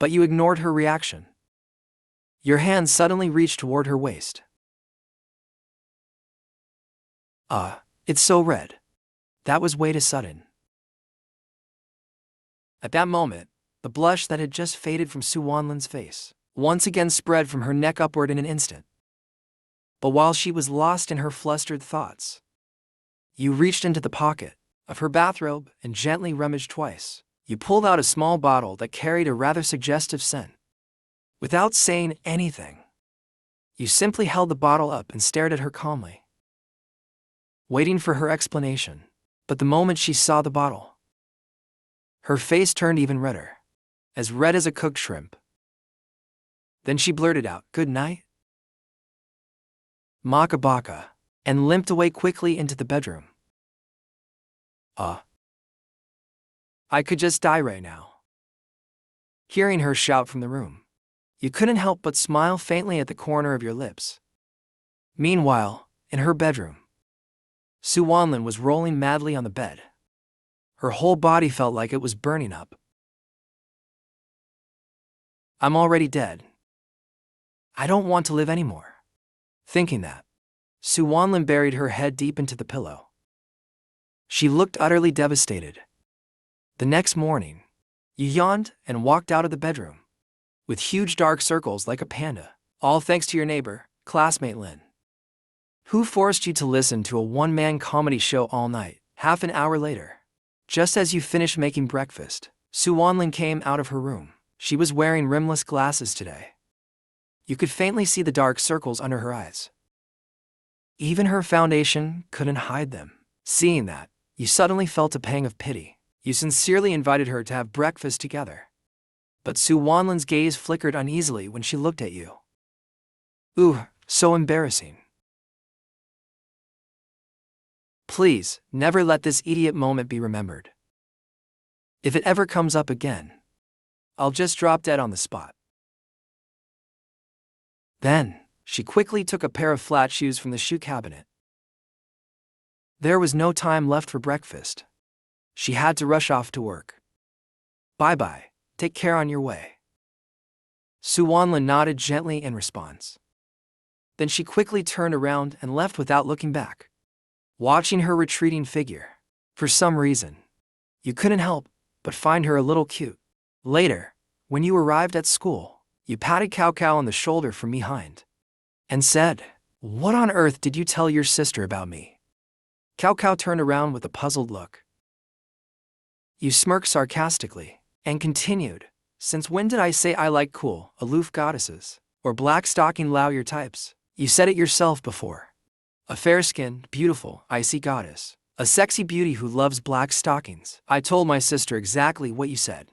But you ignored her reaction. Your hand suddenly reached toward her waist. It's so red. That was way too sudden. At that moment, the blush that had just faded from Su Wanlin's face once again spread from her neck upward in an instant. But while she was lost in her flustered thoughts, you reached into the pocket of her bathrobe and gently rummaged twice. You pulled out a small bottle that carried a rather suggestive scent. Without saying anything, you simply held the bottle up and stared at her calmly, waiting for her explanation. But the moment she saw the bottle, her face turned even redder, as red as a cooked shrimp. Then she blurted out, Good night, Maka Baka, and limped away quickly into the bedroom. I could just die right now. Hearing her shout from the room, you couldn't help but smile faintly at the corner of your lips. Meanwhile, in her bedroom, Su Wanlin was rolling madly on the bed. Her whole body felt like it was burning up. I'm already dead. I don't want to live anymore. Thinking that, Su Wanlin buried her head deep into the pillow. She looked utterly devastated. The next morning, you yawned and walked out of the bedroom, with huge dark circles like a panda, all thanks to your neighbor, classmate Lin, who forced you to listen to a one-man comedy show all night. Half an hour later, just as you finished making breakfast, Su Wanlin came out of her room. She was wearing rimless glasses today. You could faintly see the dark circles under her eyes. Even her foundation couldn't hide them. Seeing that, you suddenly felt a pang of pity. You sincerely invited her to have breakfast together. But Su Wanlin's gaze flickered uneasily when she looked at you. Ooh, so embarrassing. Please, never let this idiot moment be remembered. If it ever comes up again, I'll just drop dead on the spot. Then, she quickly took a pair of flat shoes from the shoe cabinet. There was no time left for breakfast. She had to rush off to work. Bye-bye, take care on your way. Su Wanlin nodded gently in response. Then she quickly turned around and left without looking back. Watching her retreating figure, for some reason, you couldn't help but find her a little cute. Later, when you arrived at school, you patted Cao Cao on the shoulder from behind and said, What on earth did you tell your sister about me? Cao Cao turned around with a puzzled look. You smirked sarcastically and continued, Since when did I say I like cool, aloof goddesses, or black-stocking lawyer types? You said it yourself before. A fair-skinned, beautiful, icy goddess. A sexy beauty who loves black stockings. I told my sister exactly what you said.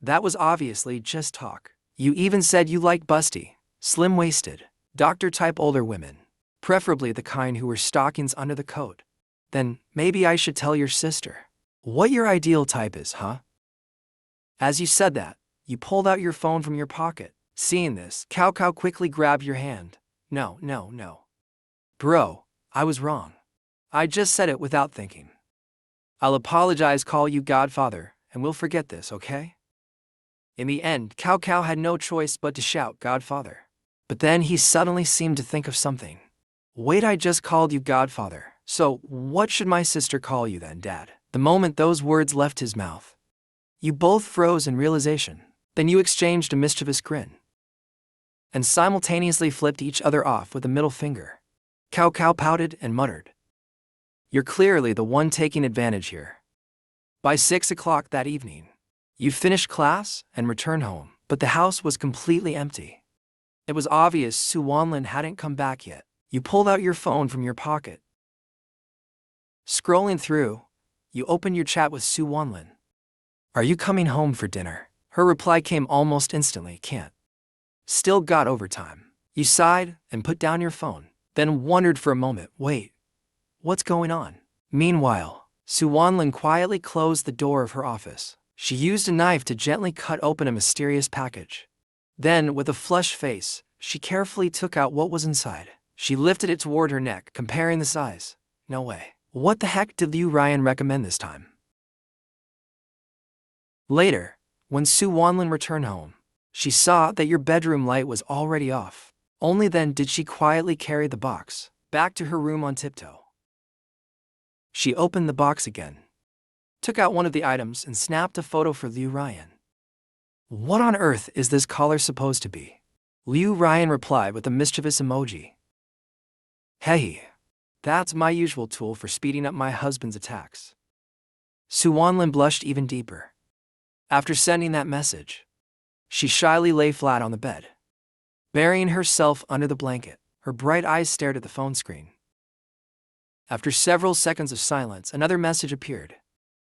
That was obviously just talk. You even said you like busty, slim-waisted, doctor-type older women, preferably the kind who wear stockings under the coat. Then, maybe I should tell your sister what your ideal type is, huh? As you said that, you pulled out your phone from your pocket. Seeing this, Cao Cao quickly grabbed your hand. No. Bro, I was wrong. I just said it without thinking. I'll apologize, call you Godfather, and we'll forget this, okay? In the end, Cao Cao had no choice but to shout Godfather. But then he suddenly seemed to think of something. Wait, I just called you godfather. So, what should my sister call you then, Dad? The moment those words left his mouth, you both froze in realization. Then you exchanged a mischievous grin and simultaneously flipped each other off with a middle finger. Cao Cao pouted and muttered, "You're clearly the one taking advantage here." By 6 o'clock that evening, you finished class and returned home, but the house was completely empty. It was obvious Su Wanlin hadn't come back yet. You pulled out your phone from your pocket. Scrolling through, you opened your chat with Su Wanlin. "Are you coming home for dinner?" Her reply came almost instantly. "Can't. Still got overtime." You sighed and put down your phone, then wondered for a moment, wait, what's going on? Meanwhile, Su Wanlin quietly closed the door of her office. She used a knife to gently cut open a mysterious package. Then, with a flushed face, she carefully took out what was inside. She lifted it toward her neck, comparing the size. No way. What the heck did Liu Ryan recommend this time? Later, when Su Wanlin returned home, she saw that your bedroom light was already off. Only then did she quietly carry the box back to her room on tiptoe. She opened the box again, took out one of the items and snapped a photo for Liu Ryan. "What on earth is this collar supposed to be?" Liu Ryan replied with a mischievous emoji. "Hey, that's my usual tool for speeding up my husband's attacks." Su Wanlin blushed even deeper. After sending that message, she shyly lay flat on the bed, burying herself under the blanket. Her bright eyes stared at the phone screen. After several seconds of silence, another message appeared.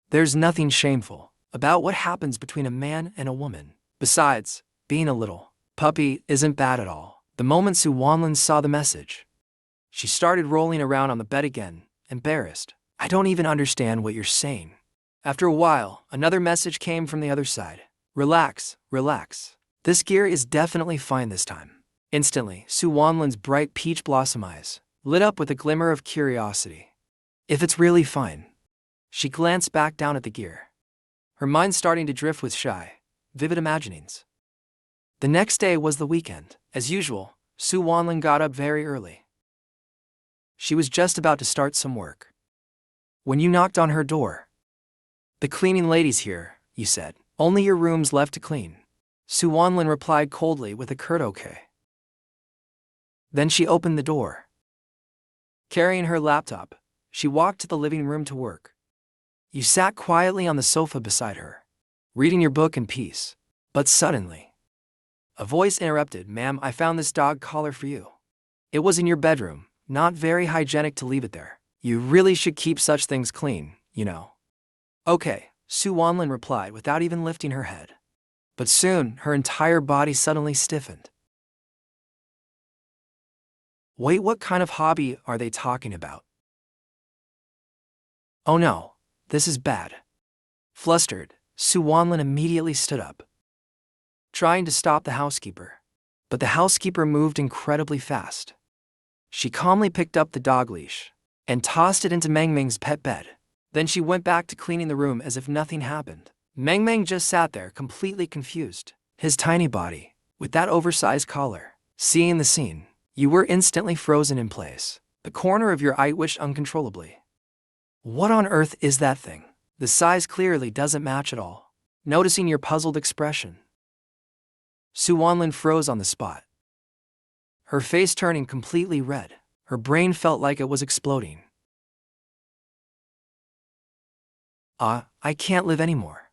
"There's nothing shameful about what happens between a man and a woman. Besides, being a little puppy isn't bad at all." The moment Su Wanlin saw the message, she started rolling around on the bed again, embarrassed. "I don't even understand what you're saying." After a while, another message came from the other side. "Relax, relax. This gear is definitely fine this time." Instantly, Su Wanlin's bright peach blossom eyes lit up with a glimmer of curiosity. "If it's really fine." She glanced back down at the gear, her mind starting to drift with shy, vivid imaginings. The next day was the weekend. As usual, Su Wanlin got up very early. She was just about to start some work when you knocked on her door. "The cleaning lady's here," you said. "Only your room's left to clean." Su Wanlin replied coldly with a curt okay. Then she opened the door. Carrying her laptop, she walked to the living room to work. You sat quietly on the sofa beside her, reading your book in peace. But suddenly, a voice interrupted. "Ma'am, I found this dog collar for you. It was in your bedroom. Not very hygienic to leave it there. You really should keep such things clean, you know." "Okay," Su Wanlin replied without even lifting her head. But soon, her entire body suddenly stiffened. Wait, what kind of hobby are they talking about? Oh no, this is bad. Flustered, Su Wanlin immediately stood up, trying to stop the housekeeper. But the housekeeper moved incredibly fast. She calmly picked up the dog leash and tossed it into Meng Meng's pet bed. Then she went back to cleaning the room as if nothing happened. Meng Meng just sat there completely confused. His tiny body, with that oversized collar. Seeing the scene, you were instantly frozen in place. The corner of your eye twitched uncontrollably. What on earth is that thing? The size clearly doesn't match at all. Noticing your puzzled expression, Su Wanlin froze on the spot, her face turning completely red. Her brain felt like it was exploding. I can't live anymore.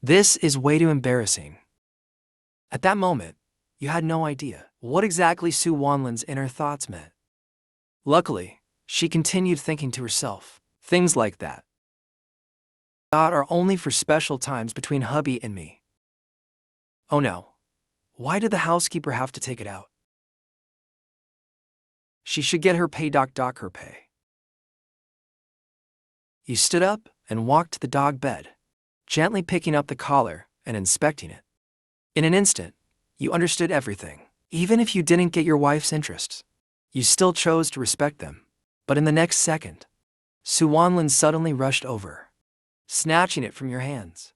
This is way too embarrassing. At that moment, you had no idea what exactly Su Wanlin's inner thoughts meant. Luckily, she continued thinking to herself, things like that are only for special times between hubby and me. Oh no, why did the housekeeper have to take it out? She should get her pay her pay. You stood up and walked to the dog bed, gently picking up the collar and inspecting it. In an instant, you understood everything. Even if you didn't get your wife's interests, you still chose to respect them. But in the next second, Su Wanlin suddenly rushed over, snatching it from your hands.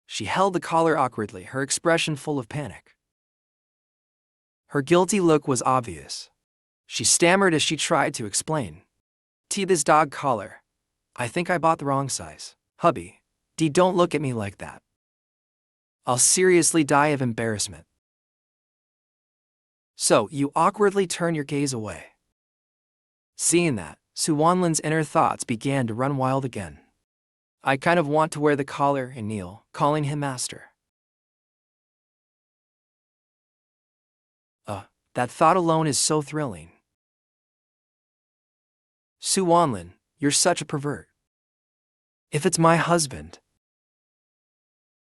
She held the collar awkwardly, her expression full of panic. Her guilty look was obvious. She stammered as she tried to explain. This dog collar. I think I bought the wrong size. Hubby, don't look at me like that. I'll seriously die of embarrassment. So, you awkwardly turn your gaze away. Seeing that, Suwanlin's inner thoughts began to run wild again. I kind of want to wear the collar and kneel, calling him master. That thought alone is so thrilling. Suwanlin, you're such a pervert. If it's my husband,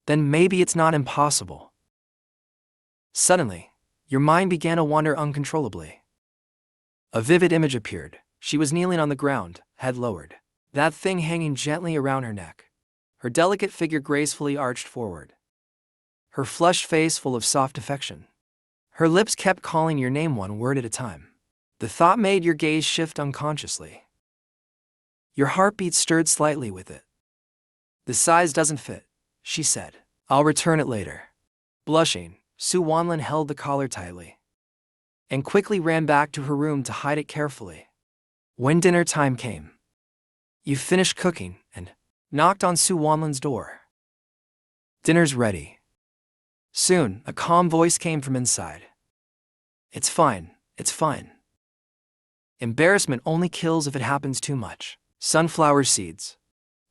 then maybe it's not impossible. Suddenly, your mind began to wander uncontrollably. A vivid image appeared. She was kneeling on the ground, head lowered, that thing hanging gently around her neck. Her delicate figure gracefully arched forward. Her flushed face full of soft affection. Her lips kept calling your name one word at a time. The thought made your gaze shift unconsciously. Your heartbeat stirred slightly with it. The size doesn't fit, she said. I'll return it later. Blushing, Suwanlin held the collar tightly and quickly ran back to her room to hide it carefully. When dinner time came, you finished cooking and knocked on Suwanlin's door. Dinner's ready. Soon, a calm voice came from inside. It's fine, it's fine. Embarrassment only kills if it happens too much. Sunflower seeds.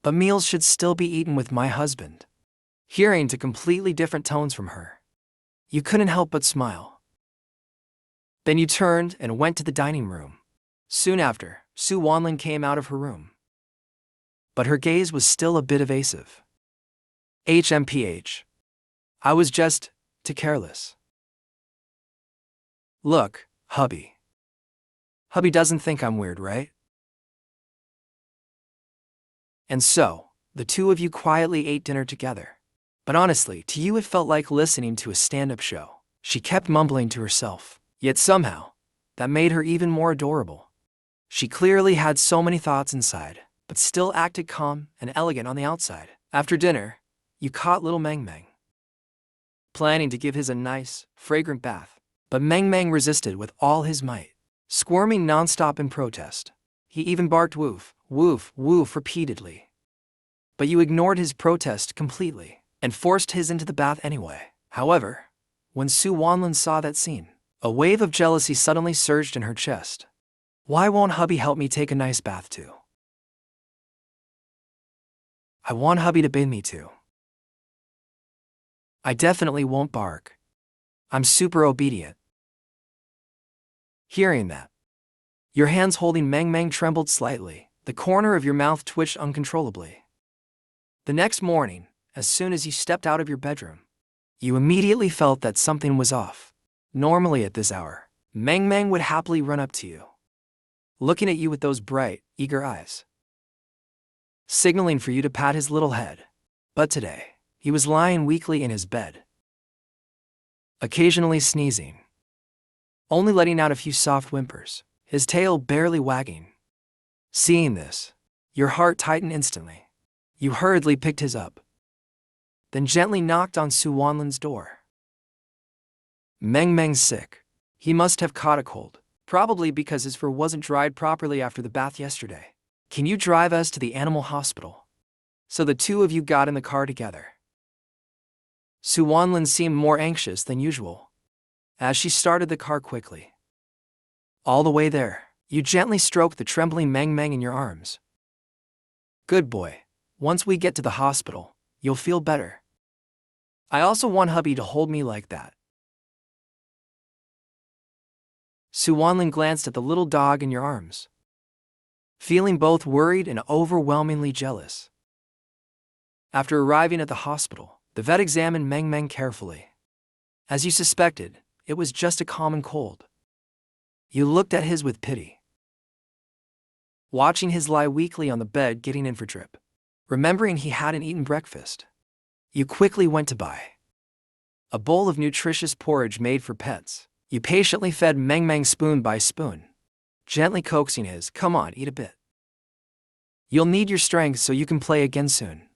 But meals should still be eaten with my husband. Hearing to completely different tones from her, you couldn't help but smile. Then you turned and went to the dining room. Soon after, Suwanlin came out of her room. But her gaze was still a bit evasive. HMPH. I was just too careless. Look, hubby. Hubby doesn't think I'm weird, right? And so, the two of you quietly ate dinner together. But honestly, to you it felt like listening to a stand-up show. She kept mumbling to herself, yet somehow, that made her even more adorable. She clearly had so many thoughts inside, but still acted calm and elegant on the outside. After dinner, you caught little Meng Meng, planning to give his a nice, fragrant bath. But Meng Meng resisted with all his might, squirming nonstop in protest. He even barked woof, woof, woof repeatedly. But you ignored his protest completely and forced his into the bath anyway. However, when Suwanlin saw that scene, a wave of jealousy suddenly surged in her chest. Why won't hubby help me take a nice bath too? I want hubby to bathe me too. I definitely won't bark. I'm super obedient. Hearing that, your hands holding Meng Meng trembled slightly. The corner of your mouth twitched uncontrollably. The next morning, as soon as you stepped out of your bedroom, you immediately felt that something was off. Normally at this hour, Meng Meng would happily run up to you, looking at you with those bright, eager eyes, signaling for you to pat his little head. But today, he was lying weakly in his bed, occasionally sneezing, only letting out a few soft whimpers, his tail barely wagging. Seeing this, your heart tightened instantly. You hurriedly picked his up, then gently knocked on Suwanlin's door. Meng Meng's sick. He must have caught a cold, probably because his fur wasn't dried properly after the bath yesterday. Can you drive us to the animal hospital? So the two of you got in the car together. Suwanlin seemed more anxious than usual as she started the car quickly. All the way there, you gently stroked the trembling Meng Meng in your arms. Good boy. Once we get to the hospital, you'll feel better. I also want hubby to hold me like that. Suwanlin glanced at the little dog in your arms, feeling both worried and overwhelmingly jealous. After arriving at the hospital, the vet examined Meng Meng carefully. As you suspected, it was just a common cold. You looked at his with pity, watching his lie weakly on the bed getting in for drip. Remembering he hadn't eaten breakfast, you quickly went to buy a bowl of nutritious porridge made for pets. You patiently fed Meng Meng spoon by spoon, gently coaxing his, "Come on, eat a bit. You'll need your strength so you can play again soon."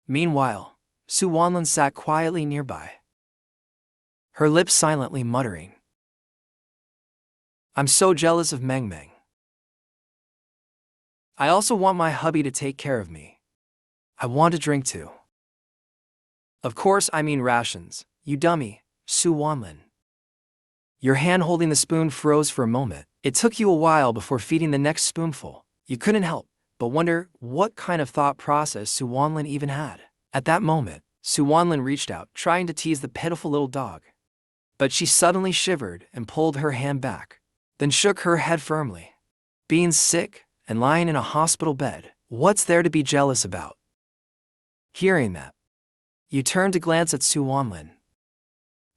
Meanwhile, Suwanlin sat quietly nearby, her lips silently muttering. I'm so jealous of Meng Meng. I also want my hubby to take care of me. I want a drink too. Of course I mean rations, you dummy, Su Wanlin. Your hand holding the spoon froze for a moment. It took you a while before feeding the next spoonful. You couldn't help but wonder what kind of thought process Su Wanlin even had. At that moment, Su Wanlin reached out, trying to tease the pitiful little dog. But she suddenly shivered and pulled her hand back, then shook her head firmly. Being sick and lying in a hospital bed, what's there to be jealous about? Hearing that, you turned to glance at Su Wanlin.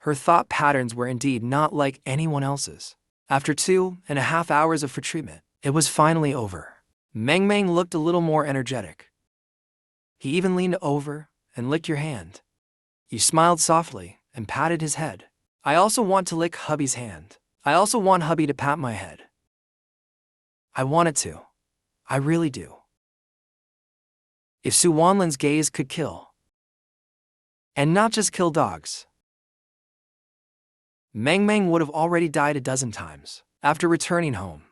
Her thought patterns were indeed not like anyone else's. After 2.5 hours of treatment, it was finally over. Meng Meng looked a little more energetic. He even leaned over and licked your hand. You smiled softly and patted his head. I also want to lick hubby's hand. I also want hubby to pat my head. I want it to. I really do. If Su Wanlin's gaze could kill, and not just kill dogs, Meng Meng would have already died a dozen times. After returning home,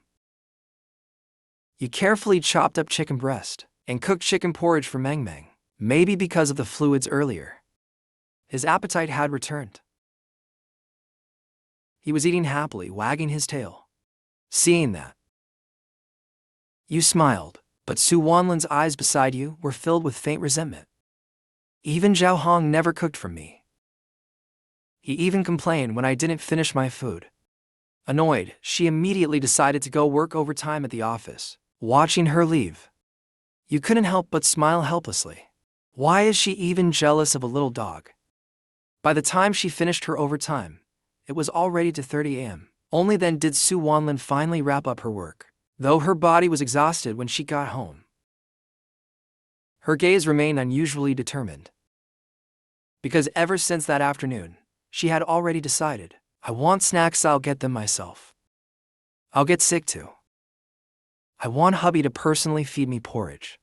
you carefully chopped up chicken breast and cooked chicken porridge for Meng Meng. Maybe because of the fluids earlier, his appetite had returned. He was eating happily, wagging his tail. Seeing that, you smiled, but Su Wanlin's eyes beside you were filled with faint resentment. Even Zhao Hong never cooked for me. He even complained when I didn't finish my food. Annoyed, she immediately decided to go work overtime at the office. Watching her leave, you couldn't help but smile helplessly. Why is she even jealous of a little dog? By the time she finished her overtime, it was already 2:30 a.m. Only then did Su Wanlin finally wrap up her work. Though her body was exhausted when she got home, her gaze remained unusually determined. Because ever since that afternoon, she had already decided, I want snacks, I'll get them myself. I'll get sick too. I want hubby to personally feed me porridge.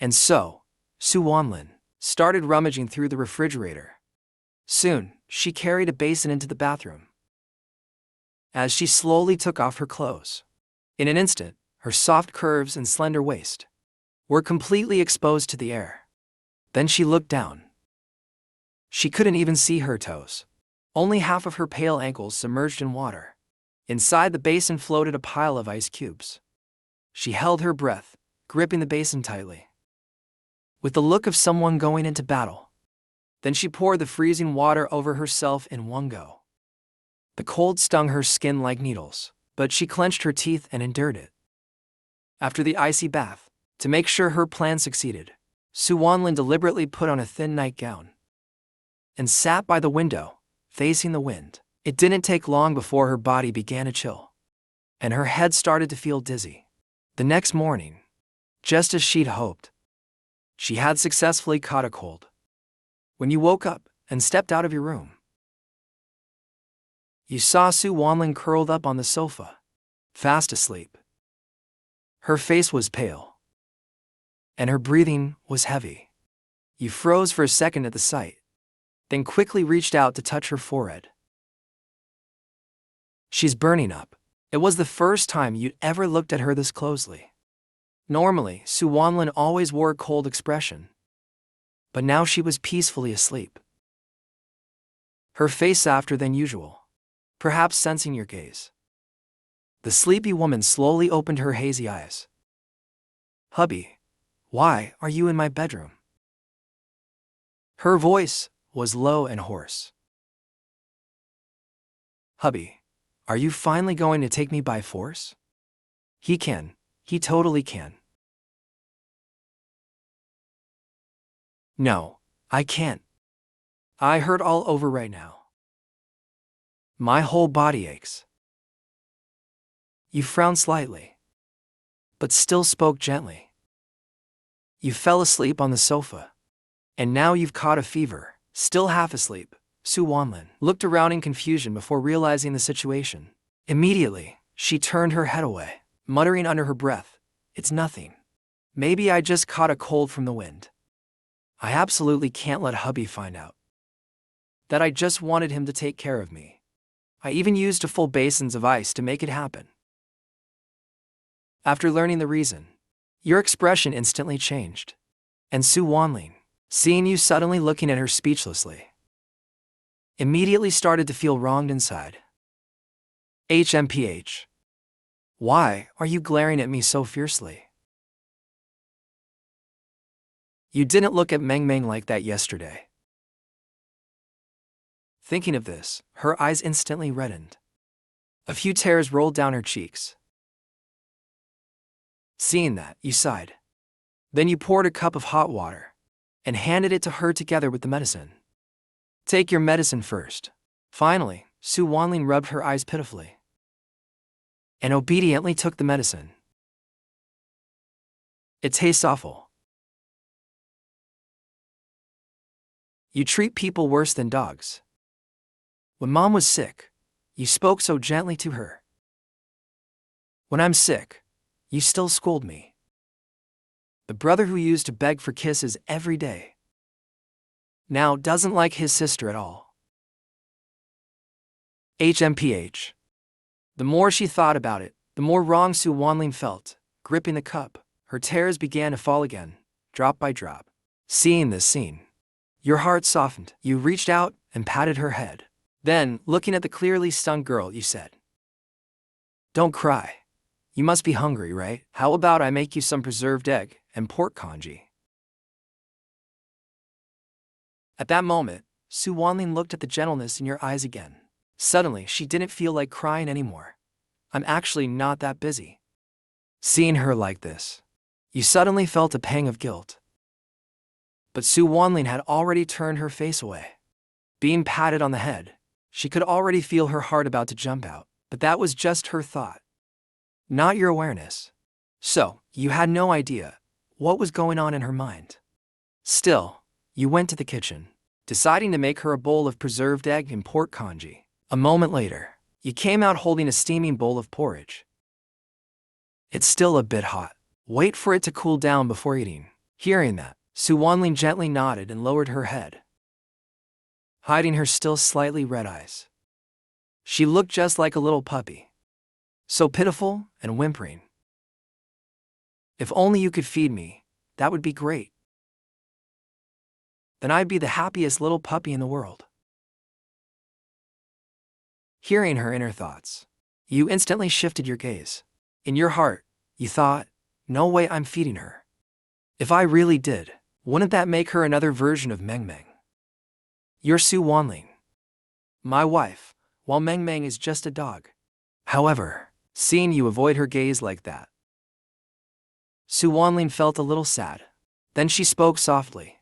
And so, Su Wanlin started rummaging through the refrigerator. Soon, she carried a basin into the bathroom. As she slowly took off her clothes, in an instant, her soft curves and slender waist were completely exposed to the air. Then she looked down. She couldn't even see her toes. Only half of her pale ankles submerged in water. Inside the basin floated a pile of ice cubes. She held her breath, gripping the basin tightly, with the look of someone going into battle. Then she poured the freezing water over herself in one go. The cold stung her skin like needles, but she clenched her teeth and endured it. After the icy bath, to make sure her plan succeeded, Su Wanlin deliberately put on a thin nightgown and sat by the window, facing the wind. It didn't take long before her body began to chill, and her head started to feel dizzy. The next morning, just as she'd hoped, she had successfully caught a cold. When you woke up and stepped out of your room, you saw Su Wanlin curled up on the sofa, fast asleep. Her face was pale, and her breathing was heavy. You froze for a second at the sight, then quickly reached out to touch her forehead. She's burning up. It was the first time you'd ever looked at her this closely. Normally, Su Wanlin always wore a cold expression, but now she was peacefully asleep. Her face softer than usual, perhaps sensing your gaze. The sleepy woman slowly opened her hazy eyes. Hubby, why are you in my bedroom? Her voice was low and hoarse. Hubby, are you finally going to take me by force? He can. He totally can. No, I can't. I hurt all over right now. My whole body aches. You frowned slightly, but still spoke gently. You fell asleep on the sofa, and now you've caught a fever. Still half asleep, Su Wanlin looked around in confusion before realizing the situation. Immediately, she turned her head away, muttering under her breath, "It's nothing. Maybe I just caught a cold from the wind. I absolutely can't let hubby find out." that I just wanted him to take care of me. I even used a full basins of ice to make it happen. After learning the reason, your expression instantly changed. And Su Wanling, seeing you suddenly looking at her speechlessly, immediately started to feel wronged inside. HMPH. Why are you glaring at me so fiercely? You didn't look at Meng Meng like that yesterday. Thinking of this, her eyes instantly reddened. A few tears rolled down her cheeks. Seeing that, you sighed. Then you poured a cup of hot water and handed it to her together with the medicine. Take your medicine first. Finally, Su Wanling rubbed her eyes pitifully and obediently took the medicine. It tastes awful. You treat people worse than dogs. When Mom was sick, you spoke so gently to her. When I'm sick, you still scold me. The brother who used to beg for kisses every day now doesn't like his sister at all. HMPH. The more she thought about it, the more wrong Su Wanling felt. Gripping the cup, her tears began to fall again, drop by drop. Seeing this scene, your heart softened. You reached out and patted her head. Then, looking at the clearly stunned girl, you said, "Don't cry. You must be hungry, right? How about I make you some preserved egg and pork congee?" At that moment, Su Wanling looked at the gentleness in your eyes again. Suddenly, she didn't feel like crying anymore. I'm actually not that busy. Seeing her like this, you suddenly felt a pang of guilt. But Su Wanling had already turned her face away. Being patted on the head, she could already feel her heart about to jump out, but that was just her thought, not your awareness. So, you had no idea what was going on in her mind. Still, you went to the kitchen, deciding to make her a bowl of preserved egg and pork congee. A moment later, you came out holding a steaming bowl of porridge. It's still a bit hot. Wait for it to cool down before eating. Hearing that, Su Wanling gently nodded and lowered her head, hiding her still slightly red eyes. She looked just like a little puppy, so pitiful and whimpering. If only you could feed me, that would be great. Then I'd be the happiest little puppy in the world. Hearing her inner thoughts, you instantly shifted your gaze. In your heart, you thought, no way I'm feeding her. If I really did, wouldn't that make her another version of Meng Meng? You're Su Wanling, my wife, while Meng Meng is just a dog. However, seeing you avoid her gaze like that, Su Wanling felt a little sad. Then she spoke softly.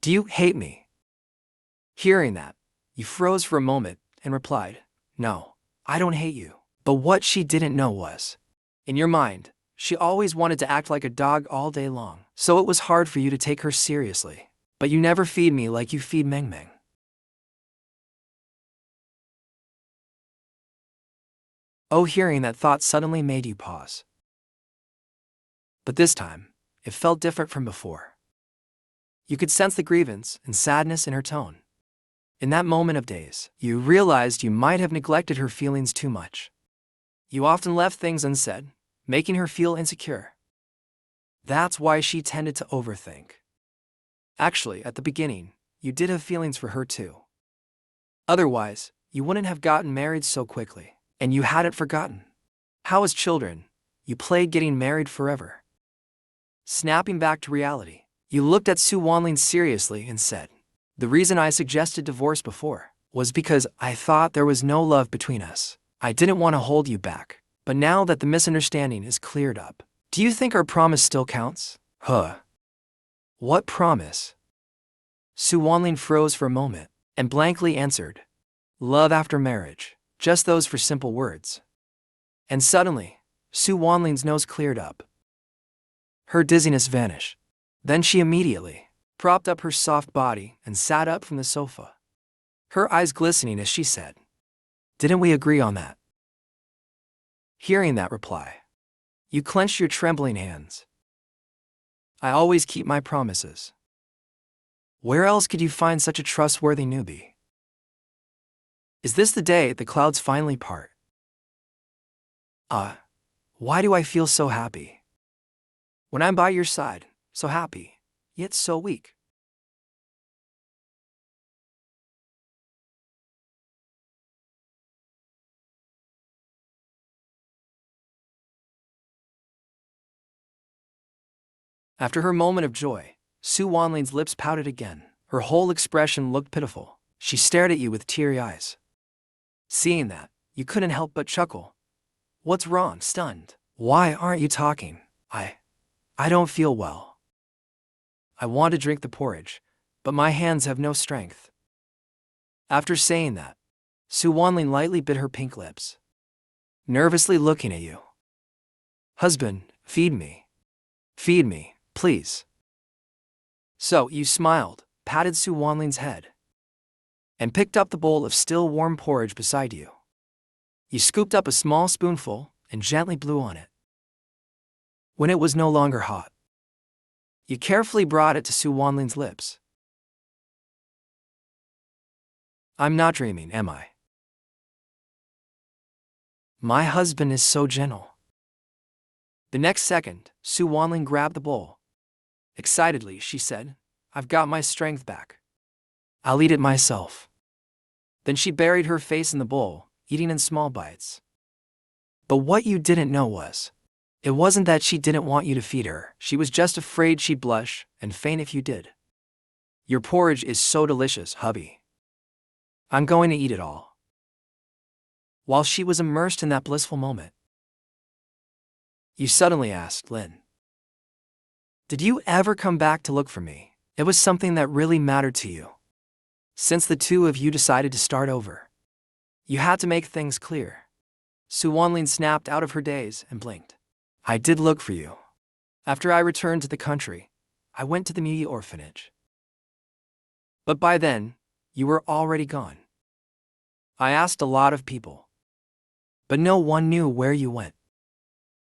Do you hate me? Hearing that, you froze for a moment and replied, No, I don't hate you. But what she didn't know was, in your mind, she always wanted to act like a dog all day long. So it was hard for you to take her seriously. But you never feed me like you feed Meng Meng. Oh, hearing that thought suddenly made you pause. But this time, it felt different from before. You could sense the grievance and sadness in her tone. In that moment of daze, you realized you might have neglected her feelings too much. You often left things unsaid, making her feel insecure. That's why she tended to overthink. Actually, at the beginning, you did have feelings for her too. Otherwise, you wouldn't have gotten married so quickly, and you hadn't forgotten how as children, you played getting married forever. Snapping back to reality, you looked at Su Wanling seriously and said, The reason I suggested divorce before was because I thought there was no love between us. I didn't want to hold you back. But now that the misunderstanding is cleared up, do you think our promise still counts? Huh. What promise? Su Wanling froze for a moment and blankly answered, Love after marriage. Just those four simple words. And suddenly, Su Wanling's nose cleared up. Her dizziness vanished. Then she immediately propped up her soft body and sat up from the sofa, her eyes glistening as she said, Didn't we agree on that? Hearing that reply, you clenched your trembling hands. I always keep my promises. Where else could you find such a trustworthy newbie? Is this the day the clouds finally part? Why do I feel so happy? When I'm by your side, so happy, yet so weak. After her moment of joy, Su Wanling's lips pouted again. Her whole expression looked pitiful. She stared at you with teary eyes. Seeing that, you couldn't help but chuckle. What's wrong? Stunned. Why aren't you talking? I don't feel well. I want to drink the porridge, but my hands have no strength. After saying that, Su Wanling lightly bit her pink lips, nervously looking at you. Husband, feed me. Feed me, please. So you smiled, patted Su Wanling's head, and picked up the bowl of still warm porridge beside you. You scooped up a small spoonful and gently blew on it. When it was no longer hot, you carefully brought it to Su Wanling's lips. I'm not dreaming, am I? My husband is so gentle. The next second, Su Wanling grabbed the bowl. Excitedly, she said, I've got my strength back. I'll eat it myself. Then she buried her face in the bowl, eating in small bites. But what you didn't know was, it wasn't that she didn't want you to feed her. She was just afraid she'd blush and faint if you did. Your porridge is so delicious, hubby. I'm going to eat it all. While she was immersed in that blissful moment, you suddenly asked, Lin, did you ever come back to look for me? It was something that really mattered to you. Since the two of you decided to start over, you had to make things clear. Su Wanling snapped out of her daze and blinked. I did look for you. After I returned to the country, I went to the Mui orphanage. But by then, you were already gone. I asked a lot of people, but no one knew where you went.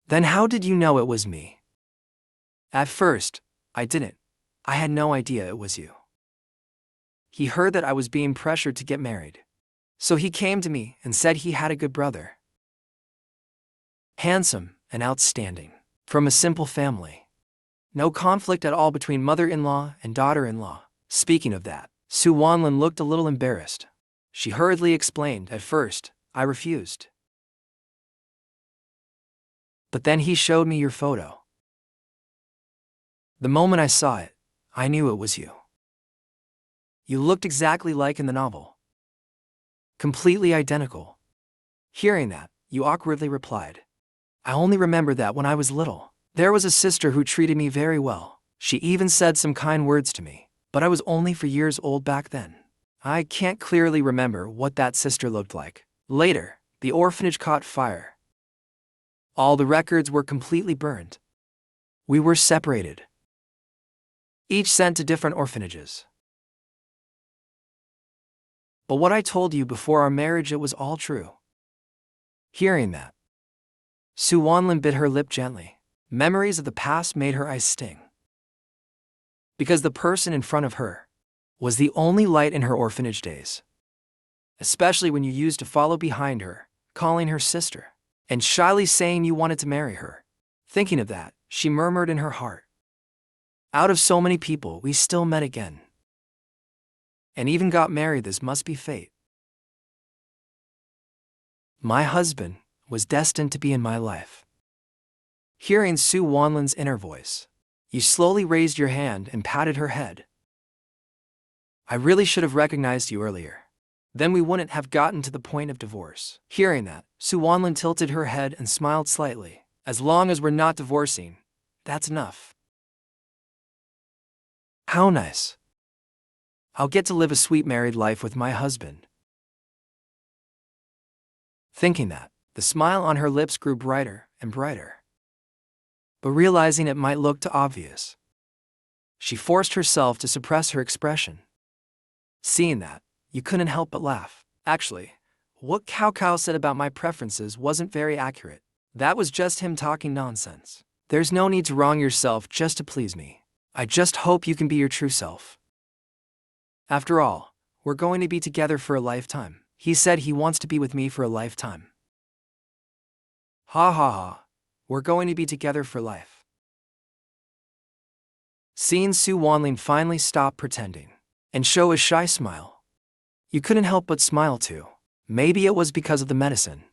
Then how did you know it was me? At first, I didn't. I had no idea it was you. He heard that I was being pressured to get married. So he came to me and said he had a good brother. Handsome and outstanding, from a simple family. No conflict at all between mother-in-law and daughter-in-law. Speaking of that, Su Wanlin looked a little embarrassed. She hurriedly explained, at first, I refused. But then he showed me your photo. The moment I saw it, I knew it was you. You looked exactly like in the novel. Completely identical. Hearing that, you awkwardly replied, I only remember that when I was little, there was a sister who treated me very well. She even said some kind words to me, but I was only 4 years old back then. I can't clearly remember what that sister looked like. Later, the orphanage caught fire. All the records were completely burned. We were separated, each sent to different orphanages. But what I told you before our marriage, it was all true. Hearing that, Su Wanlin bit her lip gently. Memories of the past made her eyes sting. Because the person in front of her was the only light in her orphanage days. Especially when you used to follow behind her, calling her sister, and shyly saying you wanted to marry her. Thinking of that, she murmured in her heart, out of so many people, we still met again. And even got married. This must be fate. My husband was destined to be in my life. Hearing Su Wanlin's inner voice, you slowly raised your hand and patted her head. I really should have recognized you earlier. Then we wouldn't have gotten to the point of divorce. Hearing that, Su Wanlin tilted her head and smiled slightly. As long as we're not divorcing, that's enough. How nice. I'll get to live a sweet married life with my husband. Thinking that, the smile on her lips grew brighter and brighter. But realizing it might look too obvious, she forced herself to suppress her expression. Seeing that, you couldn't help but laugh. Actually, what Cao said about my preferences wasn't very accurate. That was just him talking nonsense. There's no need to wrong yourself just to please me. I just hope you can be your true self. After all, we're going to be together for a lifetime. He said he wants to be with me for a lifetime. Ha ha ha. We're going to be together for life. Seeing Su Wanling finally stop pretending and show a shy smile. You couldn't help but smile too. Maybe it was because of the medicine.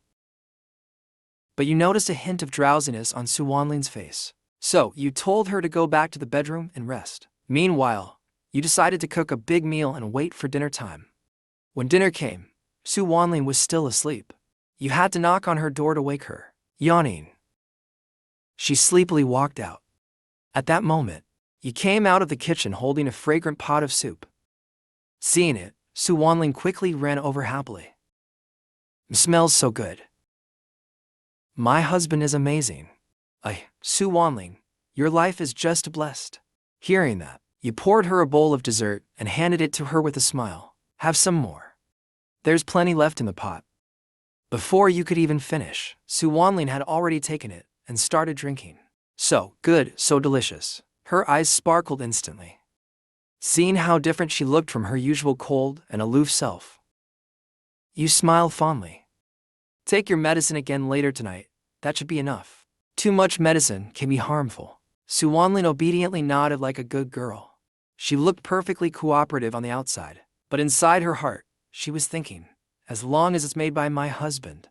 But you noticed a hint of drowsiness on Su Wanling's face. So, you told her to go back to the bedroom and rest. Meanwhile, you decided to cook a big meal and wait for dinner time. When dinner came, Su Wanling was still asleep. You had to knock on her door to wake her. Yawning, she sleepily walked out. At that moment, you came out of the kitchen holding a fragrant pot of soup. Seeing it, Su Wanling quickly ran over happily. It smells so good. My husband is amazing. Su Wanling, your life is just blessed. Hearing that, you poured her a bowl of dessert and handed it to her with a smile. Have some more. There's plenty left in the pot. Before you could even finish, Su Wanling had already taken it and started drinking. So good, so delicious. Her eyes sparkled instantly. Seeing how different she looked from her usual cold and aloof self, you smiled fondly. Take your medicine again later tonight. That should be enough. Too much medicine can be harmful. Su Wanling obediently nodded like a good girl. She looked perfectly cooperative on the outside, but inside her heart, she was thinking, as long as it's made by my husband,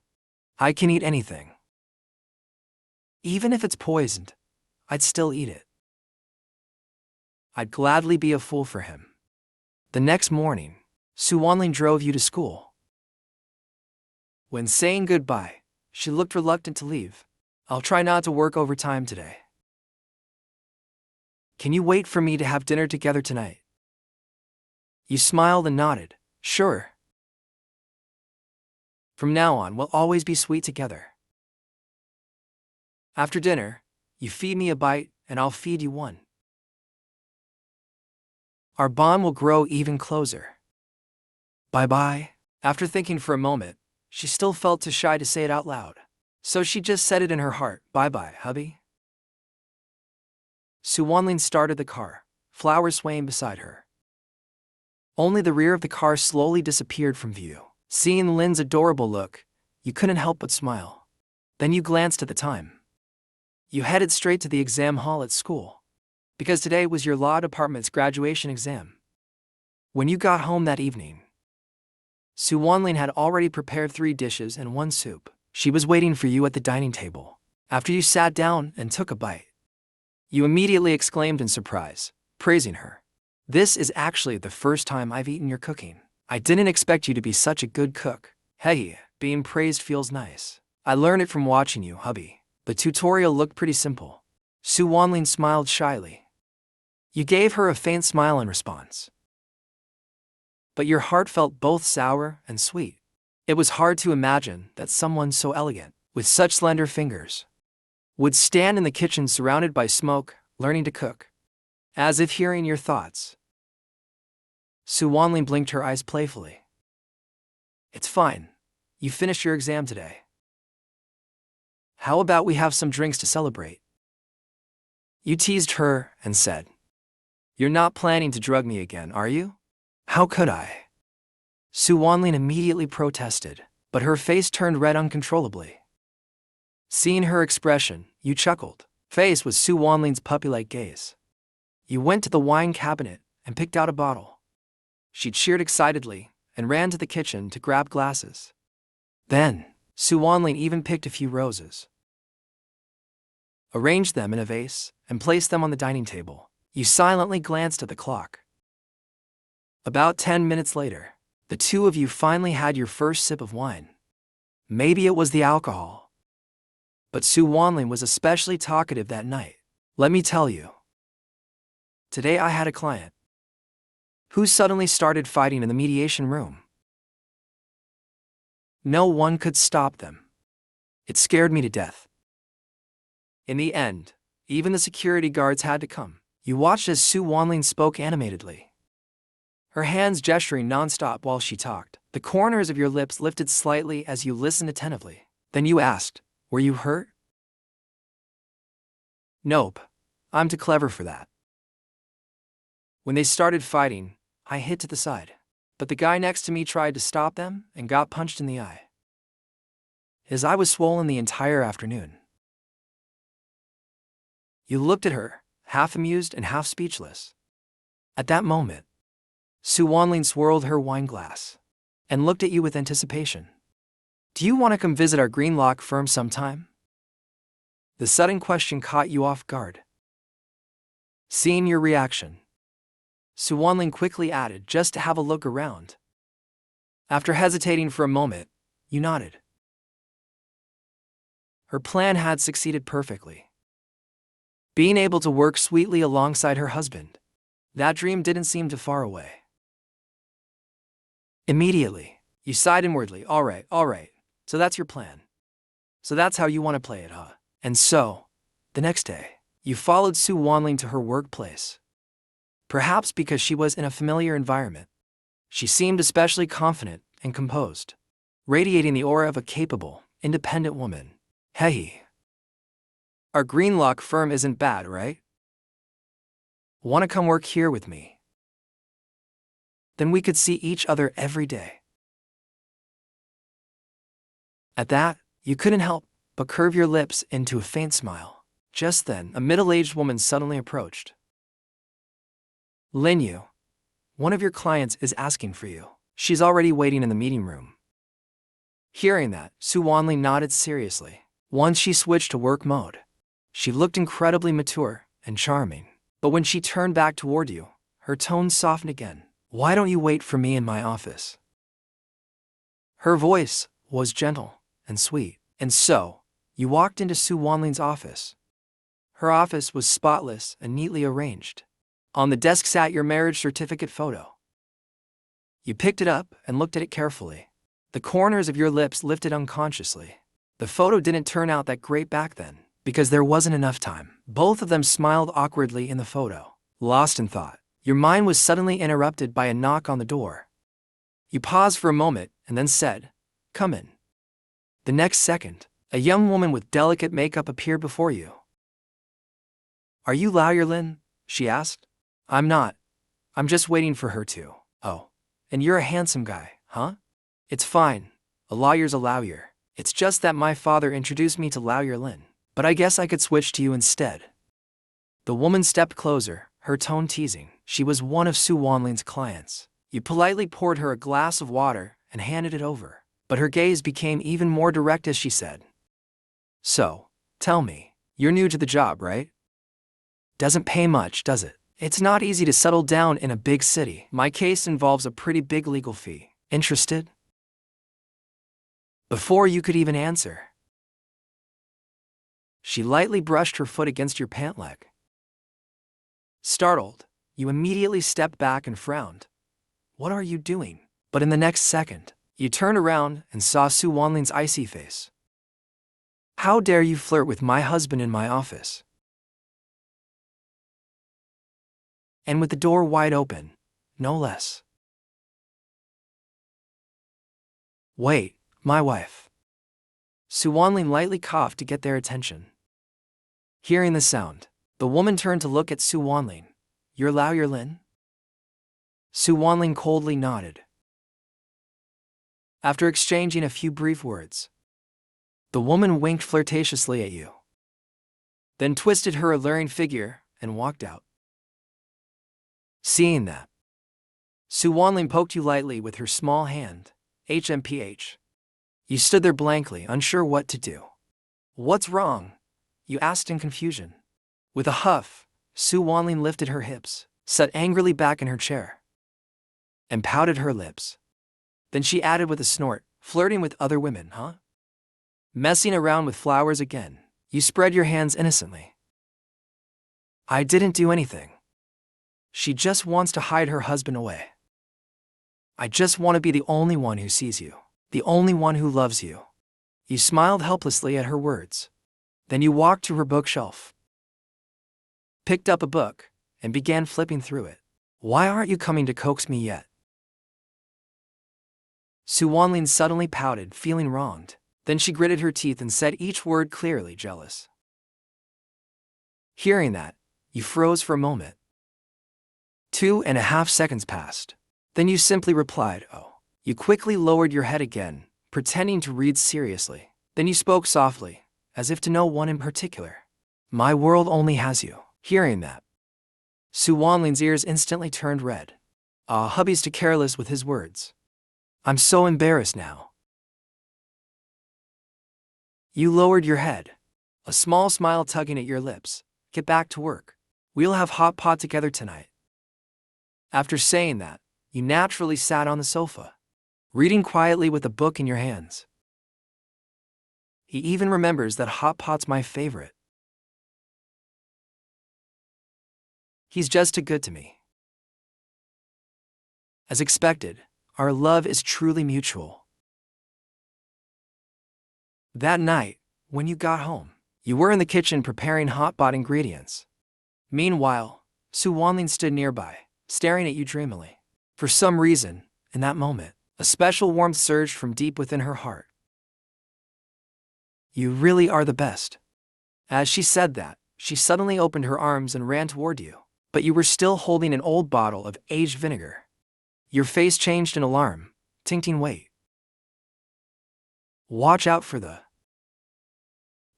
I can eat anything. Even if it's poisoned, I'd still eat it. I'd gladly be a fool for him. The next morning, Su Wanling drove you to school. When saying goodbye, she looked reluctant to leave. I'll try not to work overtime today. Can you wait for me to have dinner together tonight? You smiled and nodded. Sure. From now on, we'll always be sweet together. After dinner, you feed me a bite and I'll feed you one. Our bond will grow even closer. Bye-bye. After thinking for a moment, she still felt too shy to say it out loud. So she just said it in her heart. Bye-bye, hubby. Su Wanling started the car, flowers swaying beside her. Only the rear of the car slowly disappeared from view. Seeing Lin's adorable look, you couldn't help but smile. Then you glanced at the time. You headed straight to the exam hall at school, because today was your law department's graduation exam. When you got home that evening, Su Wanling had already prepared 3 dishes and 1 soup. She was waiting for you at the dining table. After you sat down and took a bite, you immediately exclaimed in surprise, praising her. This is actually the first time I've eaten your cooking. I didn't expect you to be such a good cook. Hey, being praised feels nice. I learned it from watching you, hubby. The tutorial looked pretty simple. Su Wanling smiled shyly. You gave her a faint smile in response. But your heart felt both sour and sweet. It was hard to imagine that someone so elegant, with such slender fingers, would stand in the kitchen surrounded by smoke, learning to cook, as if hearing your thoughts. Su Wanling blinked her eyes playfully. It's fine. You finished your exam today. How about we have some drinks to celebrate? You teased her and said, You're not planning to drug me again, are you? How could I? Su Wanling immediately protested, but her face turned red uncontrollably. Seeing her expression, you chuckled. Faced with Su Wanling's puppy-like gaze, you went to the wine cabinet and picked out a bottle. She cheered excitedly and ran to the kitchen to grab glasses. Then, Su Wanling even picked a few roses, arranged them in a vase, and placed them on the dining table. You silently glanced at the clock. About 10 minutes later, the two of you finally had your first sip of wine. Maybe it was the alcohol, but Su Wanling was especially talkative that night. Let me tell you. Today I had a client who suddenly started fighting in the mediation room. No one could stop them. It scared me to death. In the end, even the security guards had to come. You watched as Su Wanling spoke animatedly, her hands gesturing nonstop while she talked. The corners of your lips lifted slightly as you listened attentively. Then you asked, Were you hurt? Nope. I'm too clever for that. When they started fighting, I hid to the side. But the guy next to me tried to stop them and got punched in the eye. His eye was swollen the entire afternoon. You looked at her, half amused and half speechless. At that moment, Su Wanling swirled her wine glass and looked at you with anticipation. Do you want to come visit our green lock firm sometime? The sudden question caught you off guard. Seeing your reaction, Su Wanling quickly added, just to have a look around. After hesitating for a moment, you nodded. Her plan had succeeded perfectly. Being able to work sweetly alongside her husband, that dream didn't seem too far away. Immediately, you sighed inwardly. All right, so that's your plan. So that's how you want to play it, huh? And so, the next day, you followed Su Wanling to her workplace. Perhaps because she was in a familiar environment, she seemed especially confident and composed, radiating the aura of a capable, independent woman. Hey, our green lock firm isn't bad, right? Want to come work here with me? Then we could see each other every day. At that, you couldn't help but curve your lips into a faint smile. Just then, a middle-aged woman suddenly approached. Lin Yu, one of your clients is asking for you. She's already waiting in the meeting room. Hearing that, Su Wanling nodded seriously. Once she switched to work mode, she looked incredibly mature and charming. But when she turned back toward you, her tone softened again. Why don't you wait for me in my office? Her voice was gentle and sweet. And so, you walked into Su Wanling's office. Her office was spotless and neatly arranged. On the desk sat your marriage certificate photo. You picked it up and looked at it carefully. The corners of your lips lifted unconsciously. The photo didn't turn out that great back then, because there wasn't enough time. Both of them smiled awkwardly in the photo. Lost in thought, your mind was suddenly interrupted by a knock on the door. You paused for a moment and then said, "Come in." The next second, a young woman with delicate makeup appeared before you. Are you Lin? She asked. I'm not. I'm just waiting for her to. Oh, and you're a handsome guy, huh? It's fine. A lawyer's a lawyer. It's just that my father introduced me to Lin, but I guess I could switch to you instead. The woman stepped closer, her tone teasing. She was one of Su Wanling's clients. You politely poured her a glass of water and handed it over, but her gaze became even more direct as she said, So, tell me, you're new to the job, right? Doesn't pay much, does it? It's not easy to settle down in a big city. My case involves a pretty big legal fee. Interested? Before you could even answer, she lightly brushed her foot against your pant leg. Startled, you immediately stepped back and frowned. What are you doing? But in the next second, you turned around and saw Su Wanling's icy face. How dare you flirt with my husband in my office? And with the door wide open, no less. Wait, my wife. Su Wanling lightly coughed to get their attention. Hearing the sound, the woman turned to look at Su Wanling. You're Lin? Su Wanling coldly nodded. After exchanging a few brief words, the woman winked flirtatiously at you, then twisted her alluring figure and walked out. Seeing that, Su Wanling poked you lightly with her small hand. HMPH. You stood there blankly, unsure what to do. What's wrong? You asked in confusion. With a huff, Su Wanling lifted her hips, sat angrily back in her chair, and pouted her lips. Then she added with a snort, flirting with other women, huh? Messing around with flowers again. You spread your hands innocently. I didn't do anything. She just wants to hide her husband away. I just want to be the only one who sees you, the only one who loves you. You smiled helplessly at her words. Then you walked to her bookshelf, picked up a book, and began flipping through it. Why aren't you coming to coax me yet? Su Wanling suddenly pouted, feeling wronged. Then she gritted her teeth and said each word clearly, jealous. Hearing that, you froze for a moment. 2.5 seconds passed. Then you simply replied, "Oh." You quickly lowered your head again, pretending to read seriously. Then you spoke softly, as if to no one in particular. "My world only has you." Hearing that, Su Wanling's ears instantly turned red. Hubby's too careless with his words. "I'm so embarrassed now." You lowered your head, a small smile tugging at your lips. "Get back to work. We'll have hot pot together tonight." After saying that, you naturally sat on the sofa, reading quietly with a book in your hands. He even remembers that hot pot's my favorite. He's just too good to me. As expected, our love is truly mutual. That night, when you got home, you were in the kitchen preparing hot pot ingredients. Meanwhile, Su Wanling stood nearby, staring at you dreamily. For some reason, in that moment, a special warmth surged from deep within her heart. "You really are the best." As she said that, she suddenly opened her arms and ran toward you, but you were still holding an old bottle of aged vinegar. Your face changed in alarm, tinting, "Wait. Watch out for the..."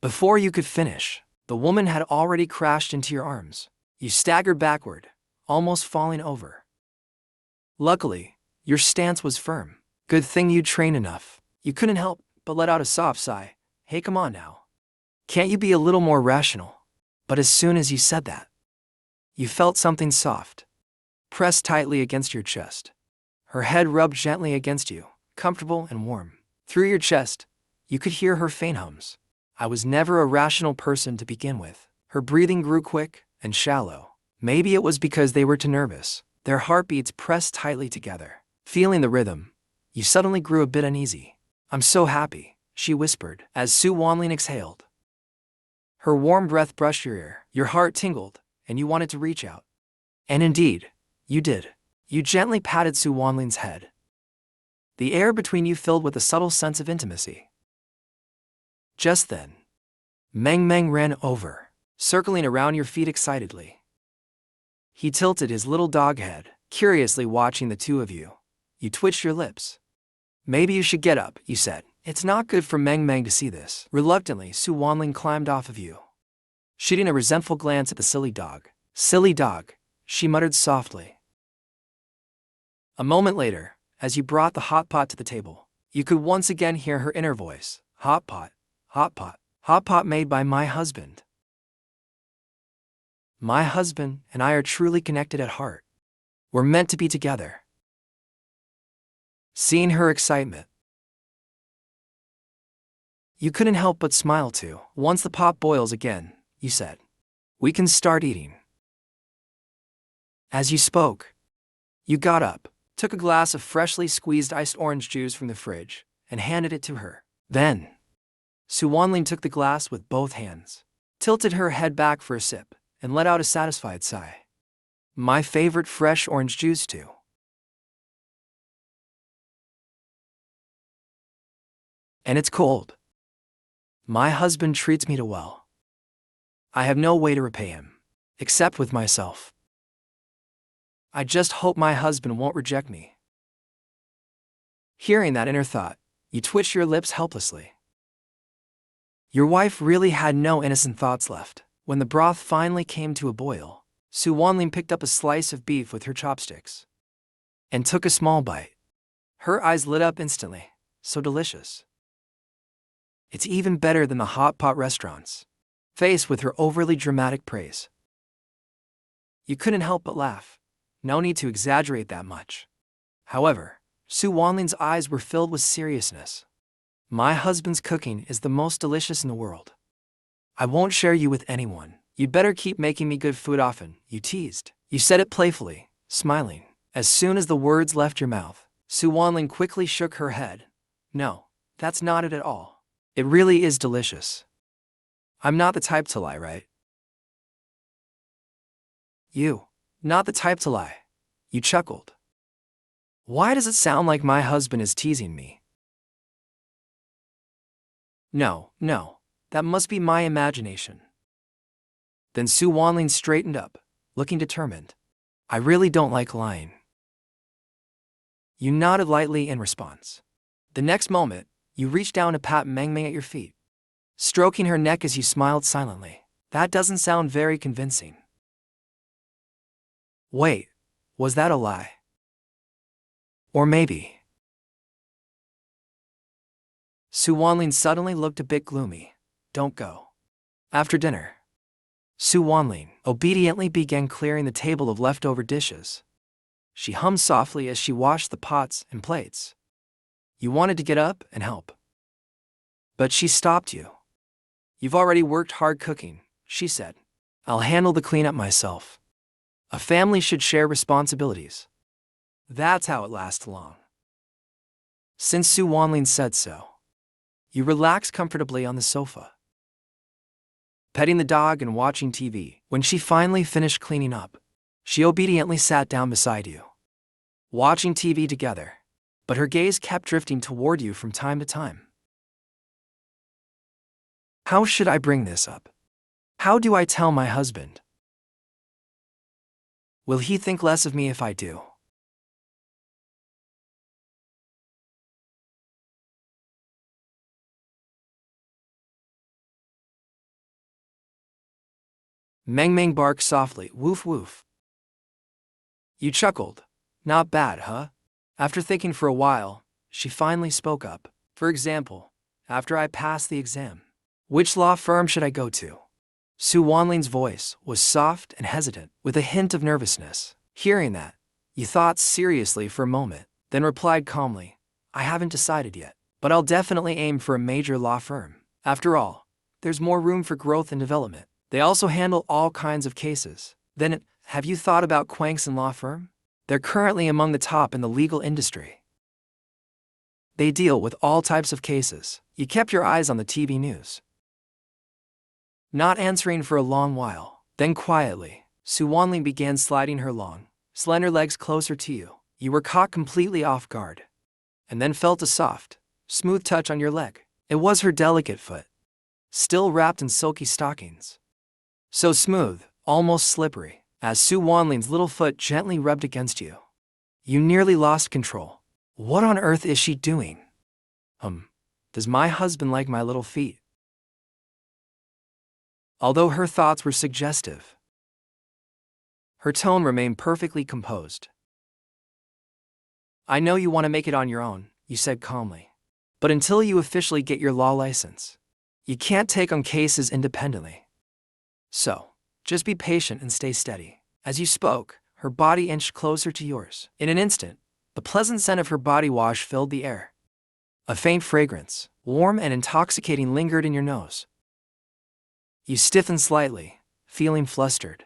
Before you could finish, the woman had already crashed into your arms. You staggered backward, almost falling over. Luckily, your stance was firm. Good thing you'd trained enough. You couldn't help but let out a soft sigh. "Hey, come on now. Can't you be a little more rational?" But as soon as you said that, you felt something soft, pressed tightly against your chest. Her head rubbed gently against you, comfortable and warm. Through your chest, you could hear her faint hums. "I was never a rational person to begin with." Her breathing grew quick and shallow. Maybe it was because they were too nervous. Their heartbeats pressed tightly together. Feeling the rhythm, you suddenly grew a bit uneasy. "I'm so happy," she whispered, as Su Wanling exhaled. Her warm breath brushed your ear. Your heart tingled, and you wanted to reach out. And indeed, you did. You gently patted Su Wanling's head. The air between you filled with a subtle sense of intimacy. Just then, Meng Meng ran over, circling around your feet excitedly. He tilted his little dog head, curiously watching the two of you. You twitched your lips. "Maybe you should get up," you said. "It's not good for Meng Meng to see this." Reluctantly, Su Wanling climbed off of you, shooting a resentful glance at the silly dog. "Silly dog," she muttered softly. A moment later, as you brought the hot pot to the table, you could once again hear her inner voice. "Hot pot, hot pot, hot pot made by my husband." My husband and I are truly connected at heart. We're meant to be together. Seeing her excitement, you couldn't help but smile too. "Once the pot boils again," you said, "we can start eating." As you spoke, you got up, took a glass of freshly squeezed iced orange juice from the fridge, and handed it to her. Then, Su Wanling took the glass with both hands, tilted her head back for a sip, and let out a satisfied sigh. "My favorite fresh orange juice too." "And it's cold. My husband treats me too well. I have no way to repay him, except with myself. I just hope my husband won't reject me." Hearing that inner thought, you twitched your lips helplessly. Your wife really had no innocent thoughts left. When the broth finally came to a boil, Su Wanling picked up a slice of beef with her chopsticks and took a small bite. Her eyes lit up instantly. So delicious. It's even better than the hot pot restaurants. Faced with her overly dramatic praise, you couldn't help but laugh. No need to exaggerate that much. However, Su Wanling's eyes were filled with seriousness. "My husband's cooking is the most delicious in the world. I won't share you with anyone. You'd better keep making me good food often," you teased. You said it playfully, smiling. As soon as the words left your mouth, Su Wanling quickly shook her head. "No, that's not it at all. It really is delicious. I'm not the type to lie, right?" "You, not the type to lie," you chuckled. "Why does it sound like my husband is teasing me?" No, that must be my imagination." Then Su Wanling straightened up, looking determined. "I really don't like lying. You nodded lightly in response. The next moment, you reached down to pat Meng at your feet, stroking her neck as you smiled silently. That doesn't sound very convincing. Wait, was that a lie? Or maybe. Su Wanlin suddenly looked a bit gloomy. Don't go. After dinner, Su Wanlin obediently began clearing the table of leftover dishes. She hummed softly as she washed the pots and plates. You wanted to get up and help, but she stopped you. You've already worked hard cooking, she said. I'll handle the cleanup myself. A family should share responsibilities. That's how it lasts long. Since Su Wanlin said so, you relaxed comfortably on the sofa, petting the dog and watching TV. When she finally finished cleaning up, she obediently sat down beside you, watching TV together, but her gaze kept drifting toward you from time to time. How should I bring this up? How do I tell my husband? Will he think less of me if I do? Meng barked softly, woof woof. You chuckled. Not bad, huh? After thinking for a while, she finally spoke up. For example, after I pass the exam, which law firm should I go to? Su Wanlin's voice was soft and hesitant, with a hint of nervousness. Hearing that, you thought seriously for a moment, then replied calmly, I haven't decided yet, but I'll definitely aim for a major law firm. After all, there's more room for growth and development. They also handle all kinds of cases. Then, have you thought about Kwangson Law Firm? They're currently among the top in the legal industry. They deal with all types of cases. You kept your eyes on the TV news, not answering for a long while. Then quietly, Su Wanlin began sliding her long, slender legs closer to you. You were caught completely off guard, and then felt a soft, smooth touch on your leg. It was her delicate foot, still wrapped in silky stockings. So smooth, almost slippery, as Su Wanlin's little foot gently rubbed against you. You nearly lost control. What on earth is she doing? Does my husband like my little feet? Although her thoughts were suggestive, her tone remained perfectly composed. I know you want to make it on your own, you said calmly. But until you officially get your law license, you can't take on cases independently. So, just be patient and stay steady. As you spoke, her body inched closer to yours. In an instant, the pleasant scent of her body wash filled the air. A faint fragrance, warm and intoxicating, lingered in your nose. You stiffened slightly, feeling flustered.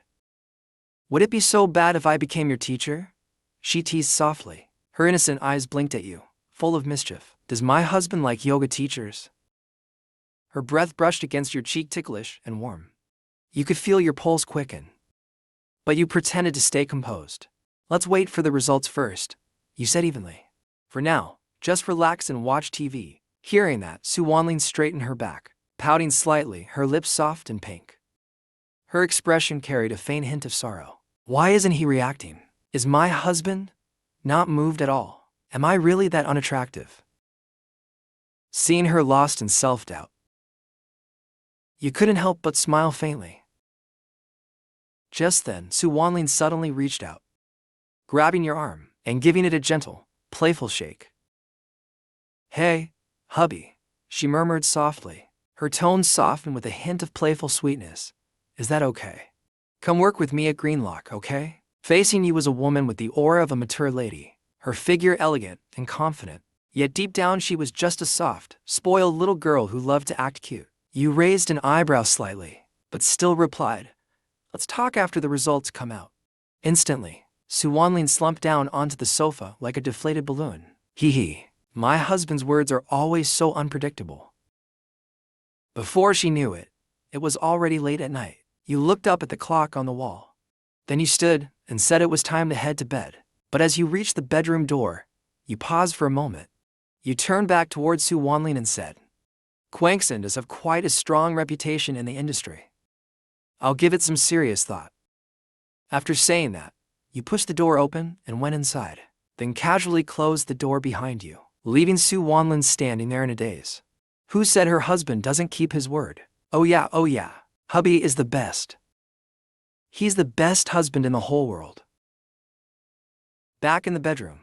Would it be so bad if I became your teacher? She teased softly. Her innocent eyes blinked at you, full of mischief. Does my husband like yoga teachers? Her breath brushed against your cheek, ticklish and warm. You could feel your pulse quicken, but you pretended to stay composed. Let's wait for the results first, you said evenly. For now, just relax and watch TV. Hearing that, Su Wanlin straightened her back, pouting slightly, her lips soft and pink. Her expression carried a faint hint of sorrow. Why isn't he reacting? Is my husband not moved at all? Am I really that unattractive? Seeing her lost in self-doubt, you couldn't help but smile faintly. Just then, Su Wanlin suddenly reached out, grabbing your arm and giving it a gentle, playful shake. Hey, hubby, she murmured softly, her tone softened with a hint of playful sweetness. Is that okay? Come work with me at Greenlock, okay? Facing you was a woman with the aura of a mature lady, her figure elegant and confident, yet deep down she was just a soft, spoiled little girl who loved to act cute. You raised an eyebrow slightly, but still replied, let's talk after the results come out. Instantly, Su Wanlin slumped down onto the sofa like a deflated balloon. Hee, my husband's words are always so unpredictable. Before she knew it, it was already late at night. You looked up at the clock on the wall. Then you stood and said it was time to head to bed. But as you reached the bedroom door, you paused for a moment. You turned back towards Su Wanlin and said, Kwangson does have quite a strong reputation in the industry. I'll give it some serious thought. After saying that, you pushed the door open and went inside. then casually closed the door behind you, leaving Su Wanlin standing there in a daze. Who said her husband doesn't keep his word? Oh yeah, hubby is the best. He's the best husband in the whole world. Back in the bedroom,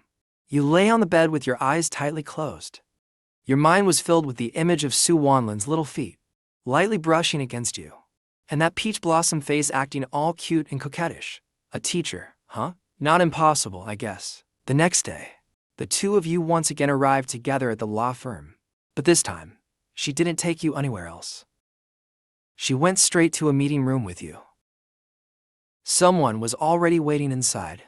you lay on the bed with your eyes tightly closed. Your mind was filled with the image of Su Wanlin's little feet, lightly brushing against you, and that peach blossom face acting all cute and coquettish. A teacher, huh? Not impossible, I guess. The next day, the two of you once again arrived together at the law firm, but this time, she didn't take you anywhere else. She went straight to a meeting room with you. Someone was already waiting inside,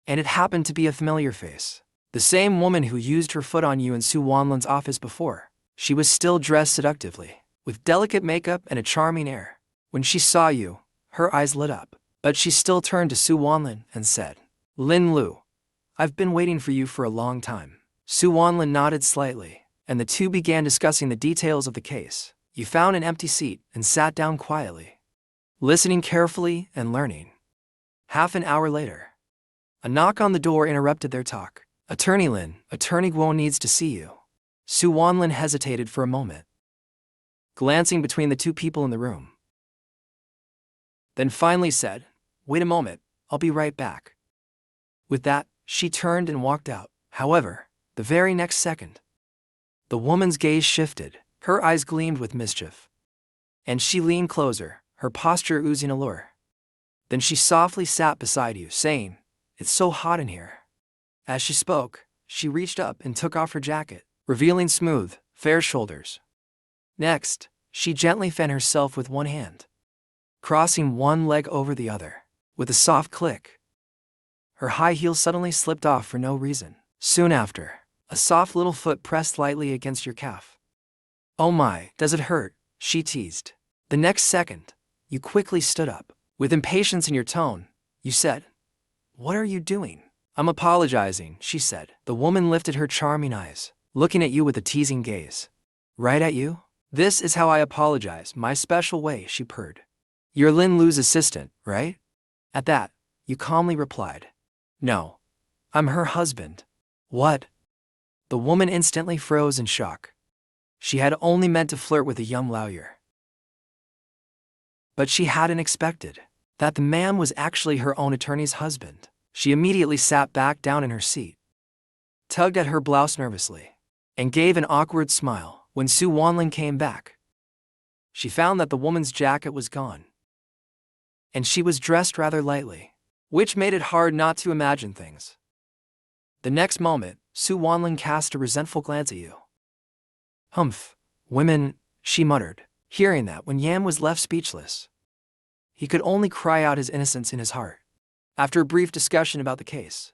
and it happened to be a familiar face. The same woman who used her foot on you in Su Wanlin's office before. She was still dressed seductively, with delicate makeup and a charming air. When she saw you, her eyes lit up, but she still turned to Su Wanlin and said, "Lin Lu, I've been waiting for you for a long time." Su Wanlin nodded slightly, and the two began discussing the details of the case. You found an empty seat and sat down quietly, listening carefully and learning. Half an hour later, a knock on the door interrupted their talk. "Attorney Lin, Attorney Guo needs to see you." Su Wanlin hesitated for a moment, glancing between the two people in the room, then finally said, "Wait a moment, I'll be right back." With that, she turned and walked out. However, the very next second, the woman's gaze shifted, her eyes gleamed with mischief, and she leaned closer, her posture oozing allure. Then she softly sat beside you, saying, "It's so hot in here." As she spoke, she reached up and took off her jacket, revealing smooth, fair shoulders. Next, she gently fanned herself with one hand, crossing one leg over the other. With a soft click, her high heel suddenly slipped off for no reason. Soon after, a soft little foot pressed lightly against your calf. "Oh my, does it hurt?" she teased. The next second, you quickly stood up. With impatience in your tone, you said, "What are you doing?" "I'm apologizing," she said. The woman lifted her charming eyes, looking at you with a teasing gaze. "Right at you? This is how I apologize, my special way," she purred. "You're Lin Lu's assistant, right?" At that, you calmly replied, "No, I'm her husband." "What?" The woman instantly froze in shock. She had only meant to flirt with a young lawyer, but she hadn't expected that the man was actually her own attorney's husband. She immediately sat back down in her seat, tugged at her blouse nervously, and gave an awkward smile. When Su Wanlin came back, she found that the woman's jacket was gone, and she was dressed rather lightly, which made it hard not to imagine things. The next moment, Su Wanlin cast a resentful glance at you. "Humph, women," she muttered. Hearing that, when Yan was left speechless, he could only cry out his innocence in his heart. After a brief discussion about the case,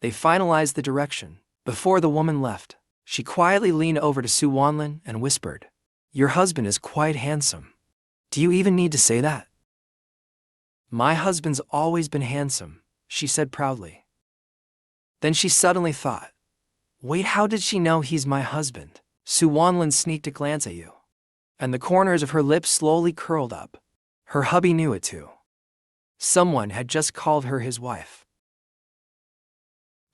they finalized the direction. Before the woman left, she quietly leaned over to Su Wanlin and whispered, "Your husband is quite handsome. Do you even need to say that?" "My husband's always been handsome," she said proudly. Then she suddenly thought, "Wait, how did she know he's my husband?" Su Wanlin sneaked a glance at you, and the corners of her lips slowly curled up. Her hubby knew it too. Someone had just called her his wife.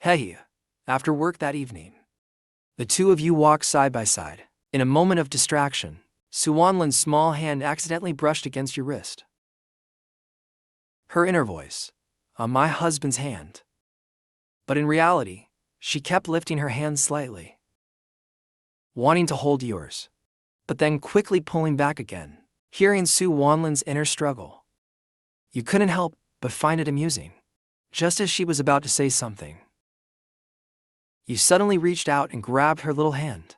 Hey, after work that evening, the two of you walked side by side. In a moment of distraction, Su Wanlin's small hand accidentally brushed against your wrist. Her inner voice, "On my husband's hand." But in reality, she kept lifting her hand slightly, wanting to hold yours, but then quickly pulling back again. Hearing Su Wanlin's inner struggle, you couldn't help but find it amusing. Just as she was about to say something, you suddenly reached out and grabbed her little hand.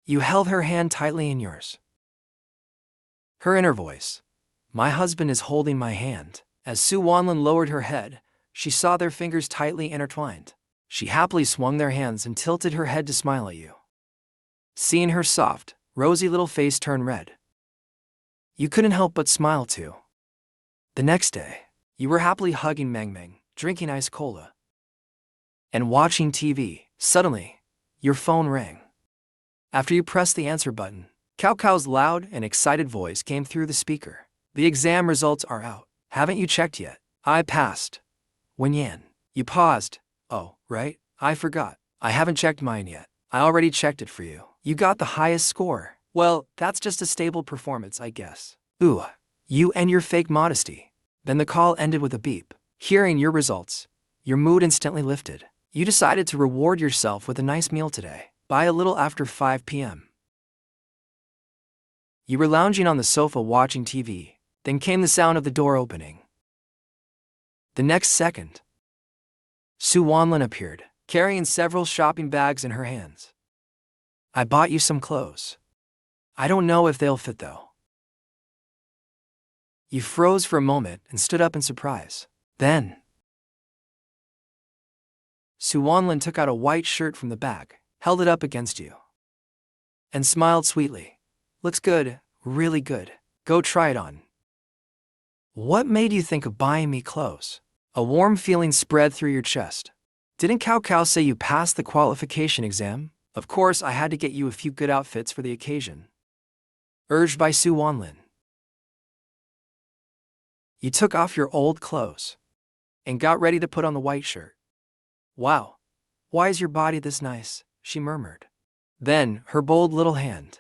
You held her hand tightly in yours. Her inner voice, "My husband is holding my hand." As Su Wanlin lowered her head, she saw their fingers tightly intertwined. She happily swung their hands and tilted her head to smile at you. Seeing her soft, rosy little face turn red, you couldn't help but smile too. The next day, you were happily hugging Meng, drinking ice cola, and watching TV. Suddenly, your phone rang. After you pressed the answer button, Cao Cao's loud and excited voice came through the speaker. "The exam results are out. Haven't you checked yet?" "I passed. Wen Yan." You paused. Oh, right, I forgot. I haven't checked mine yet. I already checked it for you. You got the highest score. Well, that's just a stable performance, I guess. Ooh, you and your fake modesty. Then the call ended with a beep. Hearing your results, your mood instantly lifted. You decided to reward yourself with a nice meal today. By a little after 5 p.m. You were lounging on the sofa watching TV. Then came the sound of the door opening. The next second, Su Wanlin appeared, carrying several shopping bags in her hands. I bought you some clothes. I don't know if they'll fit though. You froze for a moment and stood up in surprise. Then, Su Wanlin took out a white shirt from the bag, held it up against you, and smiled sweetly. Looks good, really good. Go try it on. What made you think of buying me clothes? A warm feeling spread through your chest. Didn't Cao Cao say you passed the qualification exam? Of course, I had to get you a few good outfits for the occasion. Urged by Su Wanlin. You took off your old clothes and got ready to put on the white shirt. Wow, why is your body this nice? She murmured. Then, her bold little hand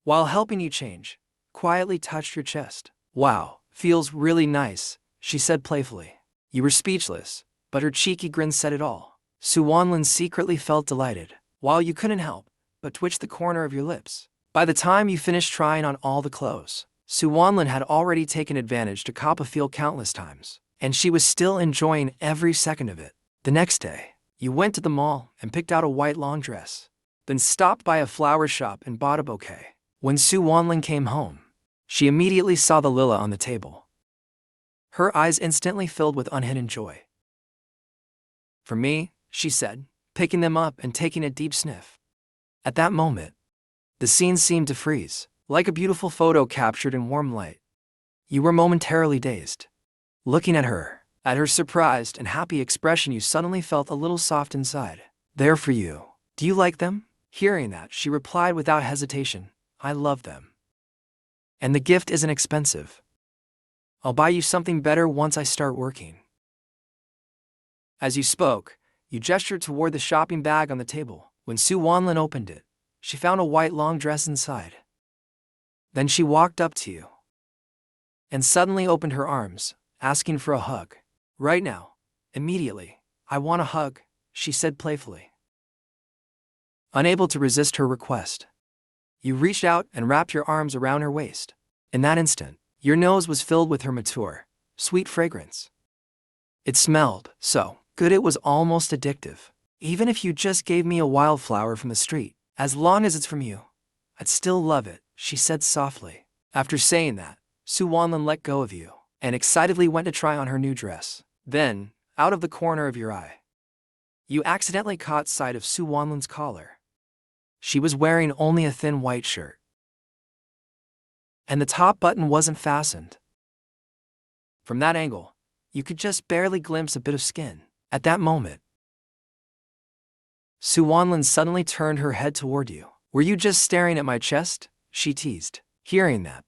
while helping you change, quietly touched your chest. Wow, feels really nice, she said playfully. You were speechless, but her cheeky grin said it all. Su Wanlin secretly felt delighted, while you couldn't help but twitch the corner of your lips. By the time you finished trying on all the clothes, Su Wanlin had already taken advantage to cop a feel countless times, and she was still enjoying every second of it. The next day, you went to the mall and picked out a white long dress, then stopped by a flower shop and bought a bouquet. When Su Wanlin came home, she immediately saw the lila on the table. Her eyes instantly filled with unhidden joy. For me, she said, picking them up and taking a deep sniff. At that moment, the scene seemed to freeze, like a beautiful photo captured in warm light. You were momentarily dazed. Looking at her surprised and happy expression, you suddenly felt a little soft inside. They're for you. Do you like them? Hearing that, she replied without hesitation, I love them. And the gift isn't expensive. I'll buy you something better once I start working. As you spoke, you gestured toward the shopping bag on the table. When Su Wanlin opened it, she found a white long dress inside. Then she walked up to you and suddenly opened her arms, asking for a hug. Right now, immediately, I want a hug, she said playfully. Unable to resist her request, you reached out and wrapped your arms around her waist. In that instant, your nose was filled with her mature, sweet fragrance. It smelled so good it was almost addictive. Even if you just gave me a wildflower from the street, as long as it's from you, I'd still love it, she said softly. After saying that, Su Wanlin let go of you and excitedly went to try on her new dress. Then, out of the corner of your eye, you accidentally caught sight of Su Wanlin's collar. She was wearing only a thin white shirt, and the top button wasn't fastened. From that angle, you could just barely glimpse a bit of skin. At that moment, Su Wanlin suddenly turned her head toward you. Were you just staring at my chest? She teased. Hearing that,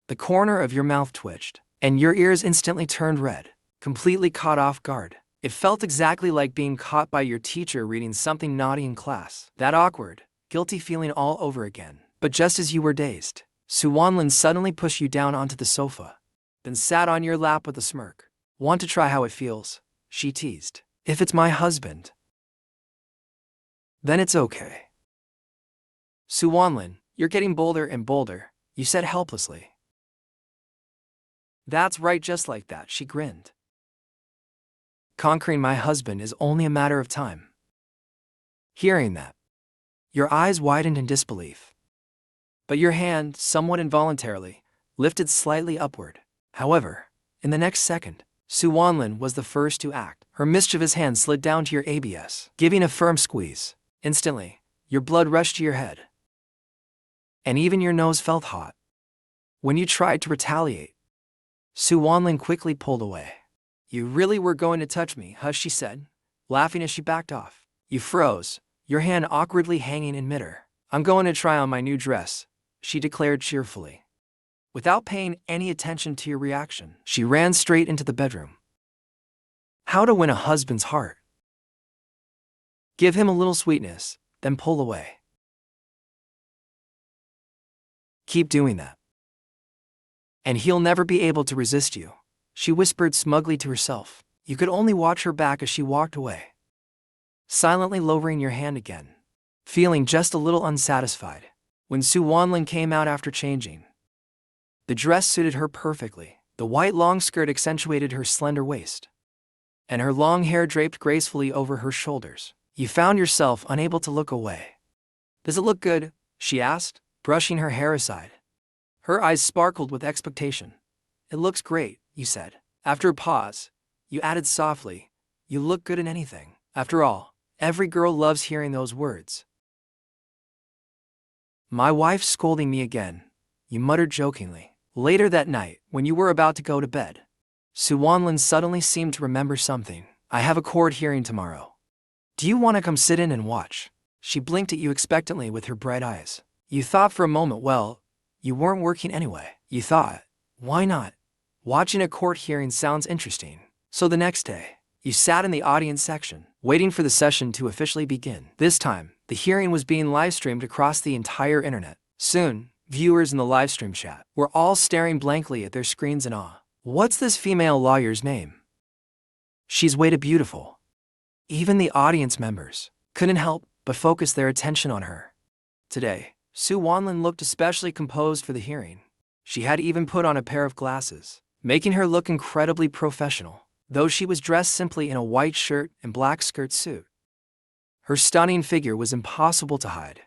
the corner of your mouth twitched, and your ears instantly turned red, completely caught off guard. It felt exactly like being caught by your teacher reading something naughty in class. That awkward, guilty feeling all over again. But just as you were dazed, Su Wanlin suddenly pushed you down onto the sofa, then sat on your lap with a smirk. Want to try how it feels? She teased. If it's my husband, then it's okay. Su Wanlin, you're getting bolder and bolder, you said helplessly. That's right, just like that, she grinned. Conquering my husband is only a matter of time. Hearing that, your eyes widened in disbelief. But your hand, somewhat involuntarily, lifted slightly upward. However, in the next second, Su Wanlin was the first to act. Her mischievous hand slid down to your ABS, giving a firm squeeze. Instantly, your blood rushed to your head, and even your nose felt hot. When you tried to retaliate, Su Wanlin quickly pulled away. You really were going to touch me, huh? She said, laughing as she backed off. You froze, your hand awkwardly hanging in midair. I'm going to try on my new dress, she declared cheerfully. Without paying any attention to your reaction, she ran straight into the bedroom. How to win a husband's heart. Give him a little sweetness, then pull away. Keep doing that. And he'll never be able to resist you, she whispered smugly to herself. You could only watch her back as she walked away, silently lowering your hand again, feeling just a little unsatisfied. When Su Wanlin came out after changing, the dress suited her perfectly. The white long skirt accentuated her slender waist, and her long hair draped gracefully over her shoulders. You found yourself unable to look away. Does it look good? She asked, brushing her hair aside. Her eyes sparkled with expectation. It looks great, you said. After a pause, you added softly, you look good in anything. After all, every girl loves hearing those words. My wife's scolding me again, you muttered jokingly. Later that night, when you were about to go to bed, Su Wanlin suddenly seemed to remember something. I have a court hearing tomorrow. Do you want to come sit in and watch? She blinked at you expectantly with her bright eyes. You thought for a moment, well, you weren't working anyway. You thought, why not? Watching a court hearing sounds interesting. So the next day, you sat in the audience section, waiting for the session to officially begin. This time, the hearing was being live-streamed across the entire internet. Soon, viewers in the livestream chat were all staring blankly at their screens in awe. What's this female lawyer's name? She's way too beautiful. Even the audience members couldn't help but focus their attention on her. Today, Su Wanlin looked especially composed for the hearing. She had even put on a pair of glasses, making her look incredibly professional, though she was dressed simply in a white shirt and black skirt suit. Her stunning figure was impossible to hide.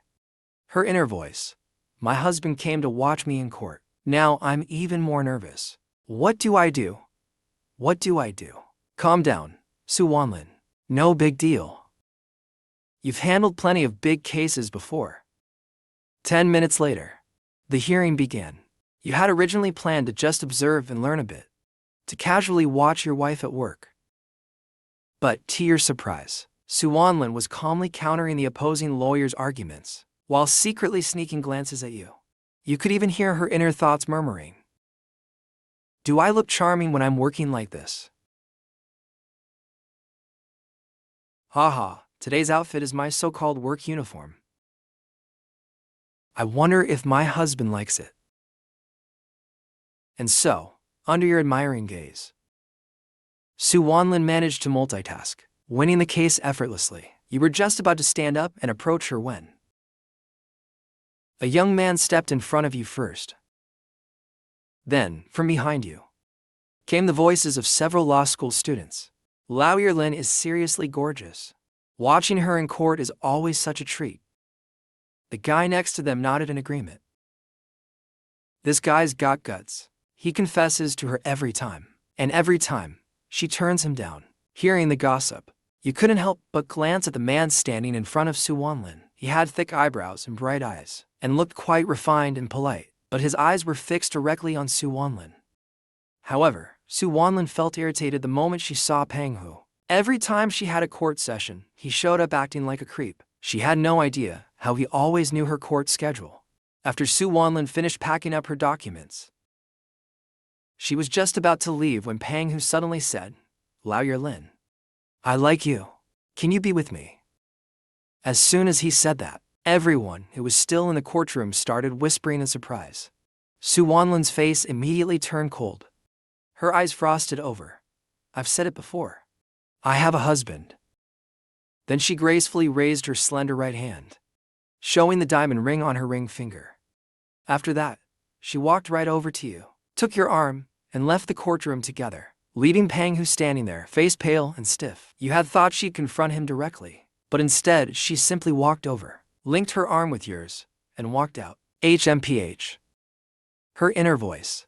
Her inner voice, my husband came to watch me in court. Now I'm even more nervous. What do I do? What do I do? Calm down, Su Wanlin. No big deal. You've handled plenty of big cases before. 10 minutes later, the hearing began. You had originally planned to just observe and learn a bit, to casually watch your wife at work. But to your surprise, Su Wanlin was calmly countering the opposing lawyer's arguments, while secretly sneaking glances at you. You could even hear her inner thoughts murmuring. Do I look charming when I'm working like this? Haha, today's outfit is my so-called work uniform. I wonder if my husband likes it. And so, under your admiring gaze, Su Wanlin managed to multitask, winning the case effortlessly. You were just about to stand up and approach her when a young man stepped in front of you first. Then, from behind you, came the voices of several law school students. Lao Yerlin is seriously gorgeous. Watching her in court is always such a treat. The guy next to them nodded in agreement. This guy's got guts. He confesses to her every time. And every time, she turns him down. Hearing the gossip, you couldn't help but glance at the man standing in front of Su Wanlin. He had thick eyebrows and bright eyes, and looked quite refined and polite, but his eyes were fixed directly on Su Wanlin. However, Su Wanlin felt irritated the moment she saw Pang Hu. Every time she had a court session, he showed up acting like a creep. She had no idea how he always knew her court schedule. After Su Wanlin finished packing up her documents, she was just about to leave when Pang Hu suddenly said, Lao Yerlin, I like you. Can you be with me? As soon as he said that, everyone who was still in the courtroom started whispering in surprise. Su Wanlin's face immediately turned cold. Her eyes frosted over. I've said it before. I have a husband. Then she gracefully raised her slender right hand, showing the diamond ring on her ring finger. After that, she walked right over to you, took your arm, and left the courtroom together, leaving Pang Hu standing there, face pale and stiff. You had thought she'd confront him directly, but instead she simply walked over, linked her arm with yours, and walked out. HMPH. Her inner voice.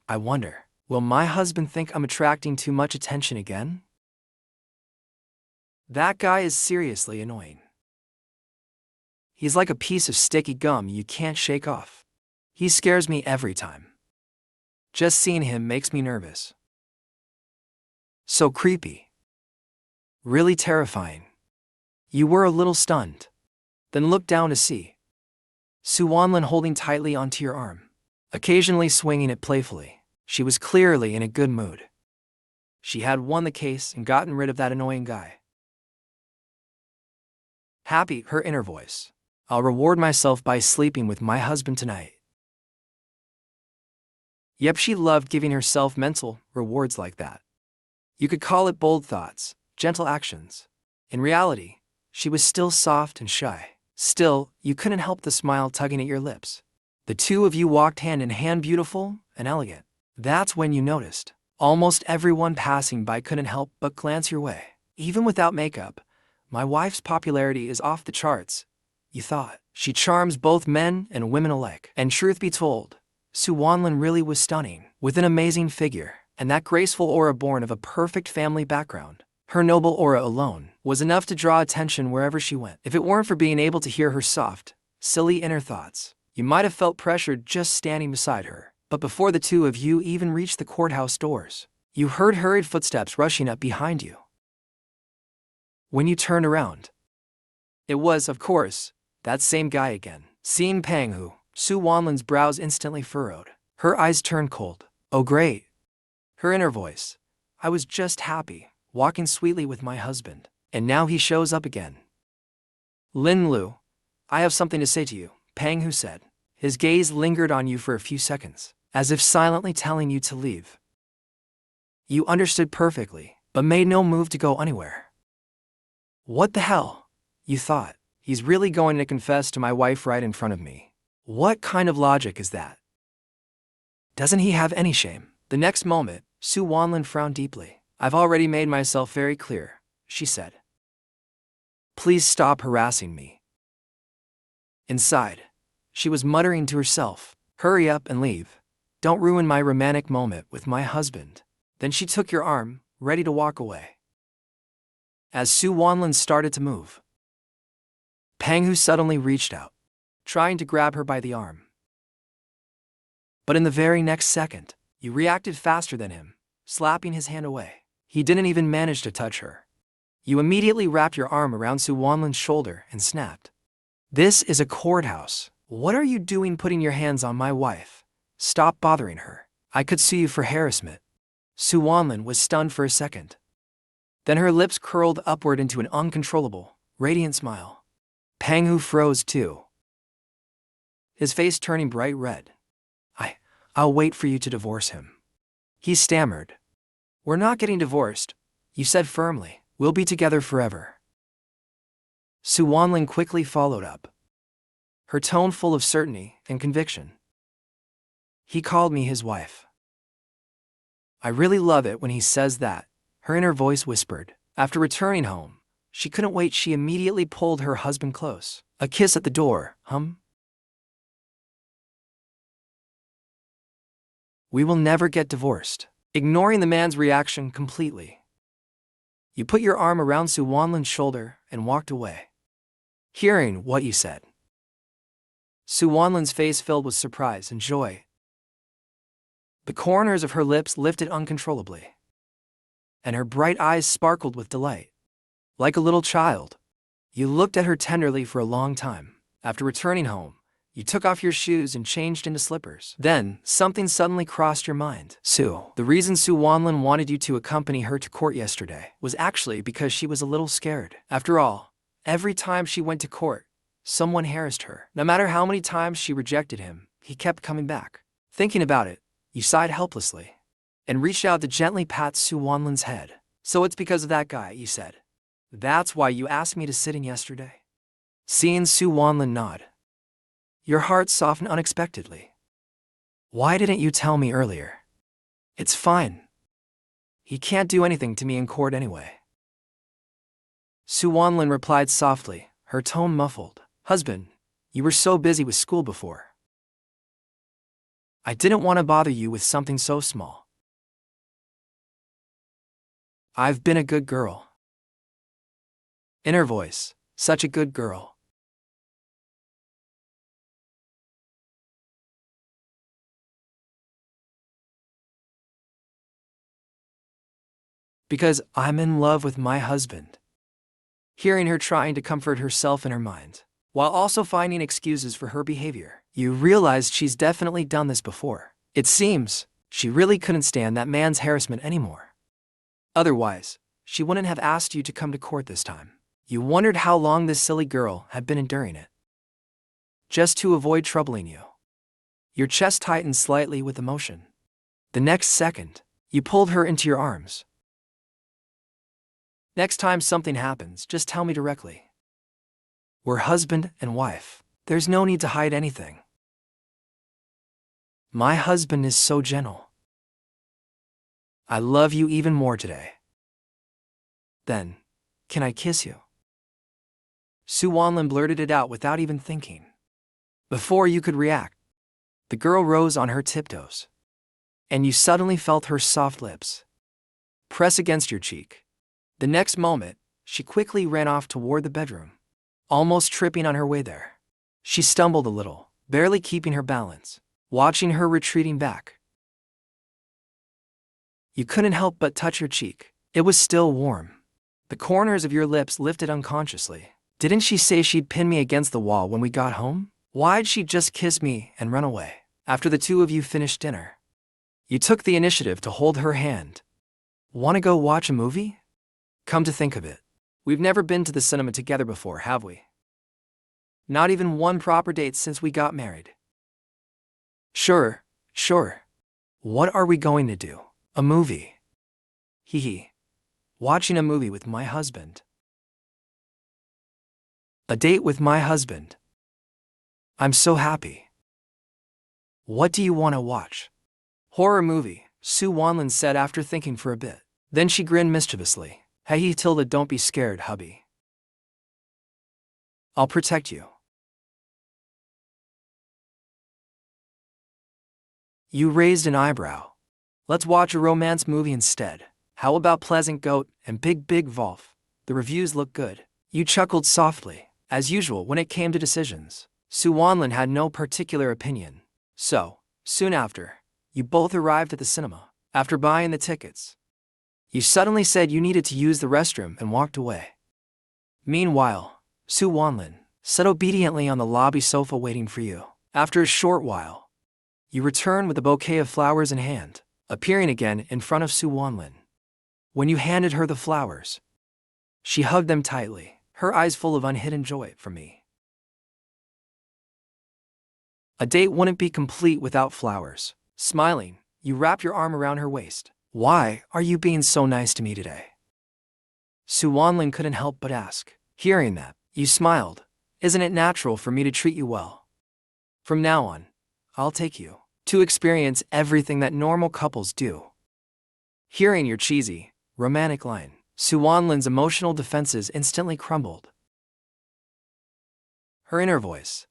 I wonder, will my husband think I'm attracting too much attention again? That guy is seriously annoying. He's like a piece of sticky gum you can't shake off. He scares me every time. Just seeing him makes me nervous. So creepy. Really terrifying. You were a little stunned, then looked down to see Su Wanlin holding tightly onto your arm, occasionally swinging it playfully. She was clearly in a good mood. She had won the case and gotten rid of that annoying guy. Happy, her inner voice. I'll reward myself by sleeping with my husband tonight. Yep, she loved giving herself mental rewards like that. You could call it bold thoughts, gentle actions. In reality, she was still soft and shy. Still, you couldn't help the smile tugging at your lips. The two of you walked hand in hand, beautiful and elegant. That's when you noticed. Almost everyone passing by couldn't help but glance your way. Even without makeup, my wife's popularity is off the charts, you thought. She charms both men and women alike. And truth be told, Su Wanlin really was stunning, with an amazing figure, and that graceful aura born of a perfect family background. Her noble aura alone was enough to draw attention wherever she went. If it weren't for being able to hear her soft, silly inner thoughts, you might have felt pressured just standing beside her. But before the two of you even reached the courthouse doors, you heard hurried footsteps rushing up behind you. When you turned around, it was, of course, that same guy again. Seeing Panghu, Su Wanlin's brows instantly furrowed. Her eyes turned cold. Oh great. Her inner voice. I was just happy, walking sweetly with my husband, and now he shows up again. Lin Lu, I have something to say to you, Panghu said. His gaze lingered on you for a few seconds, as if silently telling you to leave. You understood perfectly, but made no move to go anywhere. What the hell? You thought. He's really going to confess to my wife right in front of me. What kind of logic is that? Doesn't he have any shame? The next moment, Su Wanlin frowned deeply. I've already made myself very clear, she said. Please stop harassing me. Inside, she was muttering to herself, hurry up and leave. Don't ruin my romantic moment with my husband. Then she took your arm, ready to walk away. As Su Wanlin started to move, Panghu suddenly reached out, trying to grab her by the arm. But in the very next second, you reacted faster than him, slapping his hand away. He didn't even manage to touch her. You immediately wrapped your arm around Su Wanlin's shoulder and snapped. This is a courthouse. What are you doing putting your hands on my wife? Stop bothering her. I could sue you for harassment. Su Wanlin was stunned for a second. Then her lips curled upward into an uncontrollable, radiant smile. Panghu froze too, his face turning bright red. I'll wait for you to divorce him. He stammered. We're not getting divorced, you said firmly. We'll be together forever. Su Wanlin quickly followed up, her tone full of certainty and conviction. He called me his wife. I really love it when he says that, her inner voice whispered. After returning home, she couldn't wait. She immediately pulled her husband close. A kiss at the door, We will never get divorced. Ignoring the man's reaction completely, you put your arm around Su Wanlin's shoulder and walked away. Hearing what you said, Su Wanlin's face filled with surprise and joy. The corners of her lips lifted uncontrollably, and her bright eyes sparkled with delight. Like a little child, you looked at her tenderly for a long time. After returning home, you took off your shoes and changed into slippers. Then, something suddenly crossed your mind. The reason Su Wanlin wanted you to accompany her to court yesterday was actually because she was a little scared. After all, every time she went to court, someone harassed her. No matter how many times she rejected him, he kept coming back. Thinking about it, you sighed helplessly and reached out to gently pat Su Wanlin's head. So it's because of that guy, you said. That's why you asked me to sit in yesterday. Seeing Su Wanlin nod, your heart softened unexpectedly. Why didn't you tell me earlier? It's fine. He can't do anything to me in court anyway. Su Wanlin replied softly, her tone muffled. Husband, you were so busy with school before. I didn't want to bother you with something so small. I've been a good girl. Inner voice, such a good girl. Because I'm in love with my husband. Hearing her trying to comfort herself in her mind, while also finding excuses for her behavior. You realized she's definitely done this before. It seems she really couldn't stand that man's harassment anymore. Otherwise, she wouldn't have asked you to come to court this time. You wondered how long this silly girl had been enduring it, just to avoid troubling you. Your chest tightened slightly with emotion. The next second, you pulled her into your arms. Next time something happens, just tell me directly. We're husband and wife. There's no need to hide anything. My husband is so gentle. I love you even more today. Then, can I kiss you? Su Wanlin blurted it out without even thinking. Before you could react, the girl rose on her tiptoes, and you suddenly felt her soft lips press against your cheek. The next moment, she quickly ran off toward the bedroom, almost tripping on her way there. She stumbled a little, barely keeping her balance, watching her retreating back. You couldn't help but touch her cheek. It was still warm. The corners of your lips lifted unconsciously. Didn't she say she'd pin me against the wall when we got home? Why'd she just kiss me and run away after the two of you finished dinner? You took the initiative to hold her hand. Want to go watch a movie? Come to think of it, we've never been to the cinema together before, have we? Not even one proper date since we got married. Sure. What are we going to do? A movie. Hee hee. Watching a movie with my husband. A date with my husband. I'm so happy. What do you want to watch? Horror movie, Su Wanlin said after thinking for a bit. Then she grinned mischievously. Hey Tilda, don't be scared, hubby. I'll protect you. You raised an eyebrow. Let's watch a romance movie instead. How about Pleasant Goat and Big Wolf? The reviews look good. You chuckled softly. As usual when it came to decisions, Su Wanlin had no particular opinion. So, soon after, you both arrived at the cinema. After buying the tickets, you suddenly said you needed to use the restroom and walked away. Meanwhile, Su Wanlin sat obediently on the lobby sofa waiting for you. After a short while, you returned with a bouquet of flowers in hand, appearing again in front of Su Wanlin. When you handed her the flowers, she hugged them tightly, her eyes full of unhidden joy for me. A date wouldn't be complete without flowers. Smiling, you wrapped your arm around her waist. Why are you being so nice to me today? Su Wanlin couldn't help but ask. Hearing that, you smiled. Isn't it natural for me to treat you well? From now on, I'll take you to experience everything that normal couples do. Hearing your cheesy, romantic line, Su Wanlin's emotional defenses instantly crumbled. Her inner voice.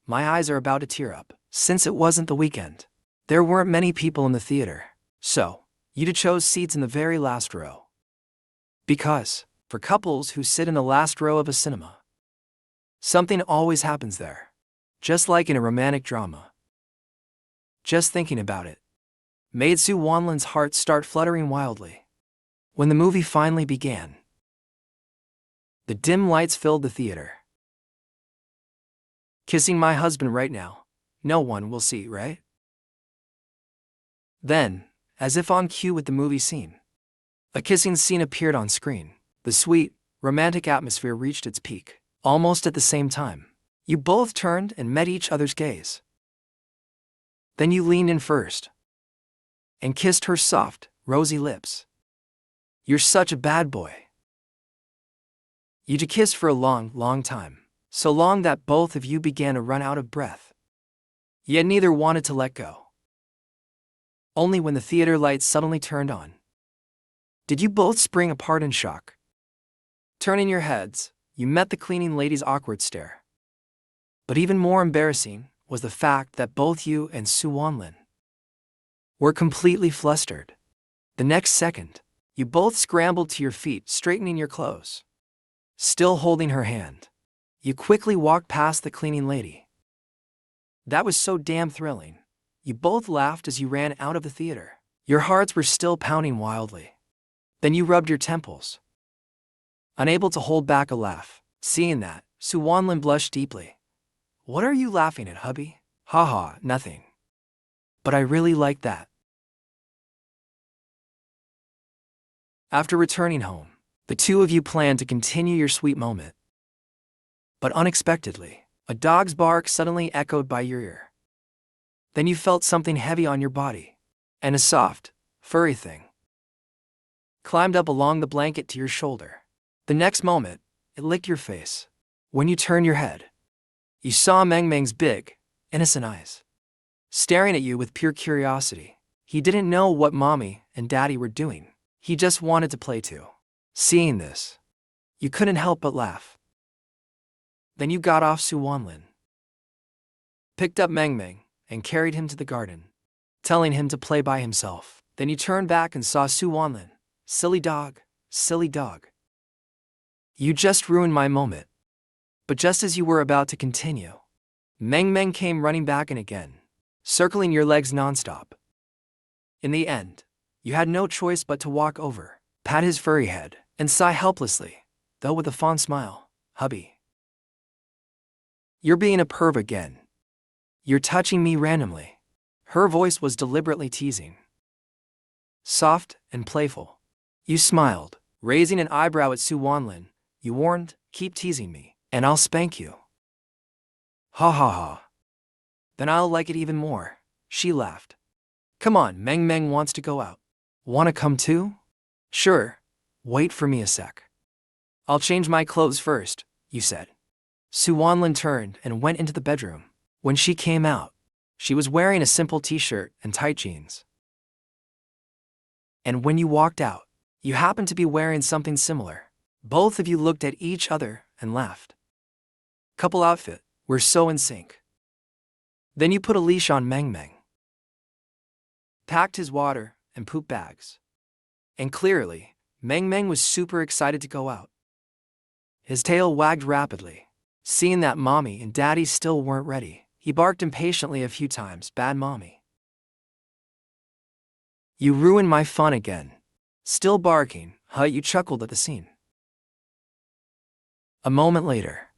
My eyes are about to tear up. Since it wasn't the weekend, there weren't many people in the theater, so you chose seats in the very last row. Because, for couples who sit in the last row of a cinema, something always happens there. Just like in a romantic drama. Just thinking about it made Su Wanlin's heart start fluttering wildly. When the movie finally began, the dim lights filled the theater. Kissing my husband right now, no one will see, right? Then, as if on cue with the movie scene, a kissing scene appeared on screen. The sweet, romantic atmosphere reached its peak. Almost at the same time, you both turned and met each other's gaze. Then you leaned in first and kissed her soft, rosy lips. You're such a bad boy. You kissed for a long time, so long that both of you began to run out of breath. Yet neither wanted to let go. Only when the theater lights suddenly turned on did you both spring apart in shock. Turning your heads, you met the cleaning lady's awkward stare. But even more embarrassing was the fact that both you and Su Wanlin were completely flustered. The next second, you both scrambled to your feet, straightening your clothes. Still holding her hand, you quickly walked past the cleaning lady. That was so damn thrilling. You both laughed as you ran out of the theater. Your hearts were still pounding wildly. Then you rubbed your temples, unable to hold back a laugh. Seeing that, Su Wanlin blushed deeply. What are you laughing at, hubby? Haha, nothing. But I really like that. After returning home, the two of you planned to continue your sweet moment. But unexpectedly, a dog's bark suddenly echoed by your ear. Then you felt something heavy on your body, and a soft, furry thing climbed up along the blanket to your shoulder. The next moment, it licked your face. When you turned your head, you saw Meng Meng's big, innocent eyes staring at you with pure curiosity. He didn't know what mommy and daddy were doing. He just wanted to play too. Seeing this, you couldn't help but laugh. Then you got off Su Wanlin, picked up Meng Meng, and carried him to the garden, telling him to play by himself. Then you turned back and saw Su Wanlin. Silly dog, silly dog. You just ruined my moment. But just as you were about to continue, Meng Meng came running back in again, circling your legs nonstop. In the end, you had no choice but to walk over, pat his furry head, and sigh helplessly, though with a fond smile. Hubby, you're being a perv again. You're touching me randomly. Her voice was deliberately teasing, soft and playful. You smiled, raising an eyebrow at Su Wanlin. You warned, keep teasing me, and I'll spank you. Ha ha ha. Then I'll like it even more, she laughed. Come on, Meng Meng wants to go out. Wanna come too? Sure, wait for me a sec. I'll change my clothes first, you said. Su Wanlin turned and went into the bedroom. When she came out, she was wearing a simple t-shirt and tight jeans. And when you walked out, you happened to be wearing something similar. Both of you looked at each other and laughed. Couple outfit, we're so in sync. Then you put a leash on Meng Meng, packed his water and poop bags. And clearly, Meng Meng was super excited to go out. His tail wagged rapidly. Seeing that mommy and daddy still weren't ready, he barked impatiently a few times. Bad mommy. You ruined my fun again. Still barking, huh? You chuckled at the scene. A moment later,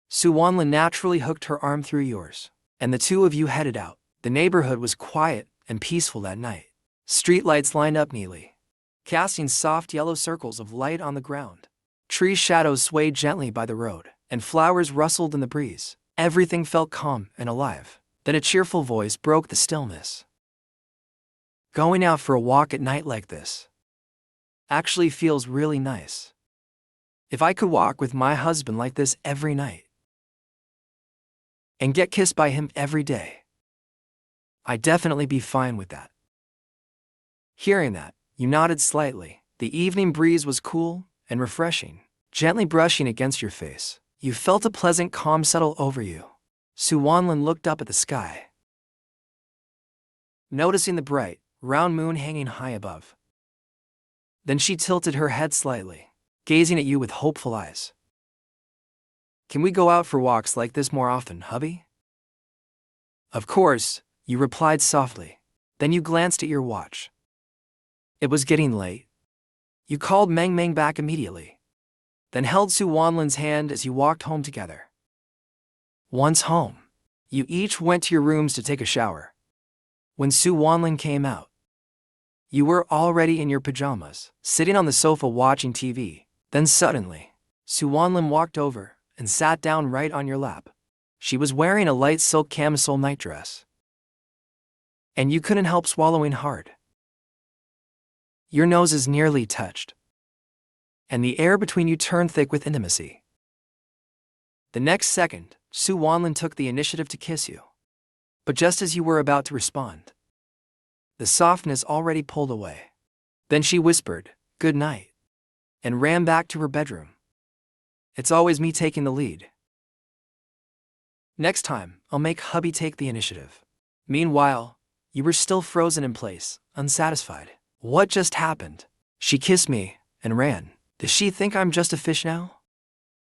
Su Wanlin naturally hooked her arm through yours, and the two of you headed out. The neighborhood was quiet and peaceful that night. Streetlights lined up neatly, casting soft yellow circles of light on the ground. Tree shadows swayed gently by the road, and flowers rustled in the breeze. Everything felt calm and alive. Then a cheerful voice broke the stillness. Going out for a walk at night like this actually feels really nice. If I could walk with my husband like this every night and get kissed by him every day, I'd definitely be fine with that. Hearing that, you nodded slightly. The evening breeze was cool and refreshing, gently brushing against your face. You felt a pleasant calm settle over you. Su Wanlin looked up at the sky, noticing the bright, round moon hanging high above. Then she tilted her head slightly, gazing at you with hopeful eyes. Can we go out for walks like this more often, hubby? Of course, you replied softly. Then you glanced at your watch. It was getting late. You called Meng Meng back immediately, then held Su Wanlin's hand as you walked home together. Once home, you each went to your rooms to take a shower. When Su Wanlin came out, you were already in your pajamas, sitting on the sofa watching TV. Then suddenly, Su Wanlin walked over and sat down right on your lap. She was wearing a light silk camisole nightdress, and you couldn't help swallowing hard. Your noses nearly touched, and the air between you turned thick with intimacy. The next second, Su Wanlin took the initiative to kiss you. But just as you were about to respond, the softness already pulled away. Then she whispered, "Good night," and ran back to her bedroom. It's always me taking the lead. Next time, I'll make hubby take the initiative. Meanwhile, you were still frozen in place, unsatisfied. What just happened? She kissed me and ran. Does she think I'm just a fish now?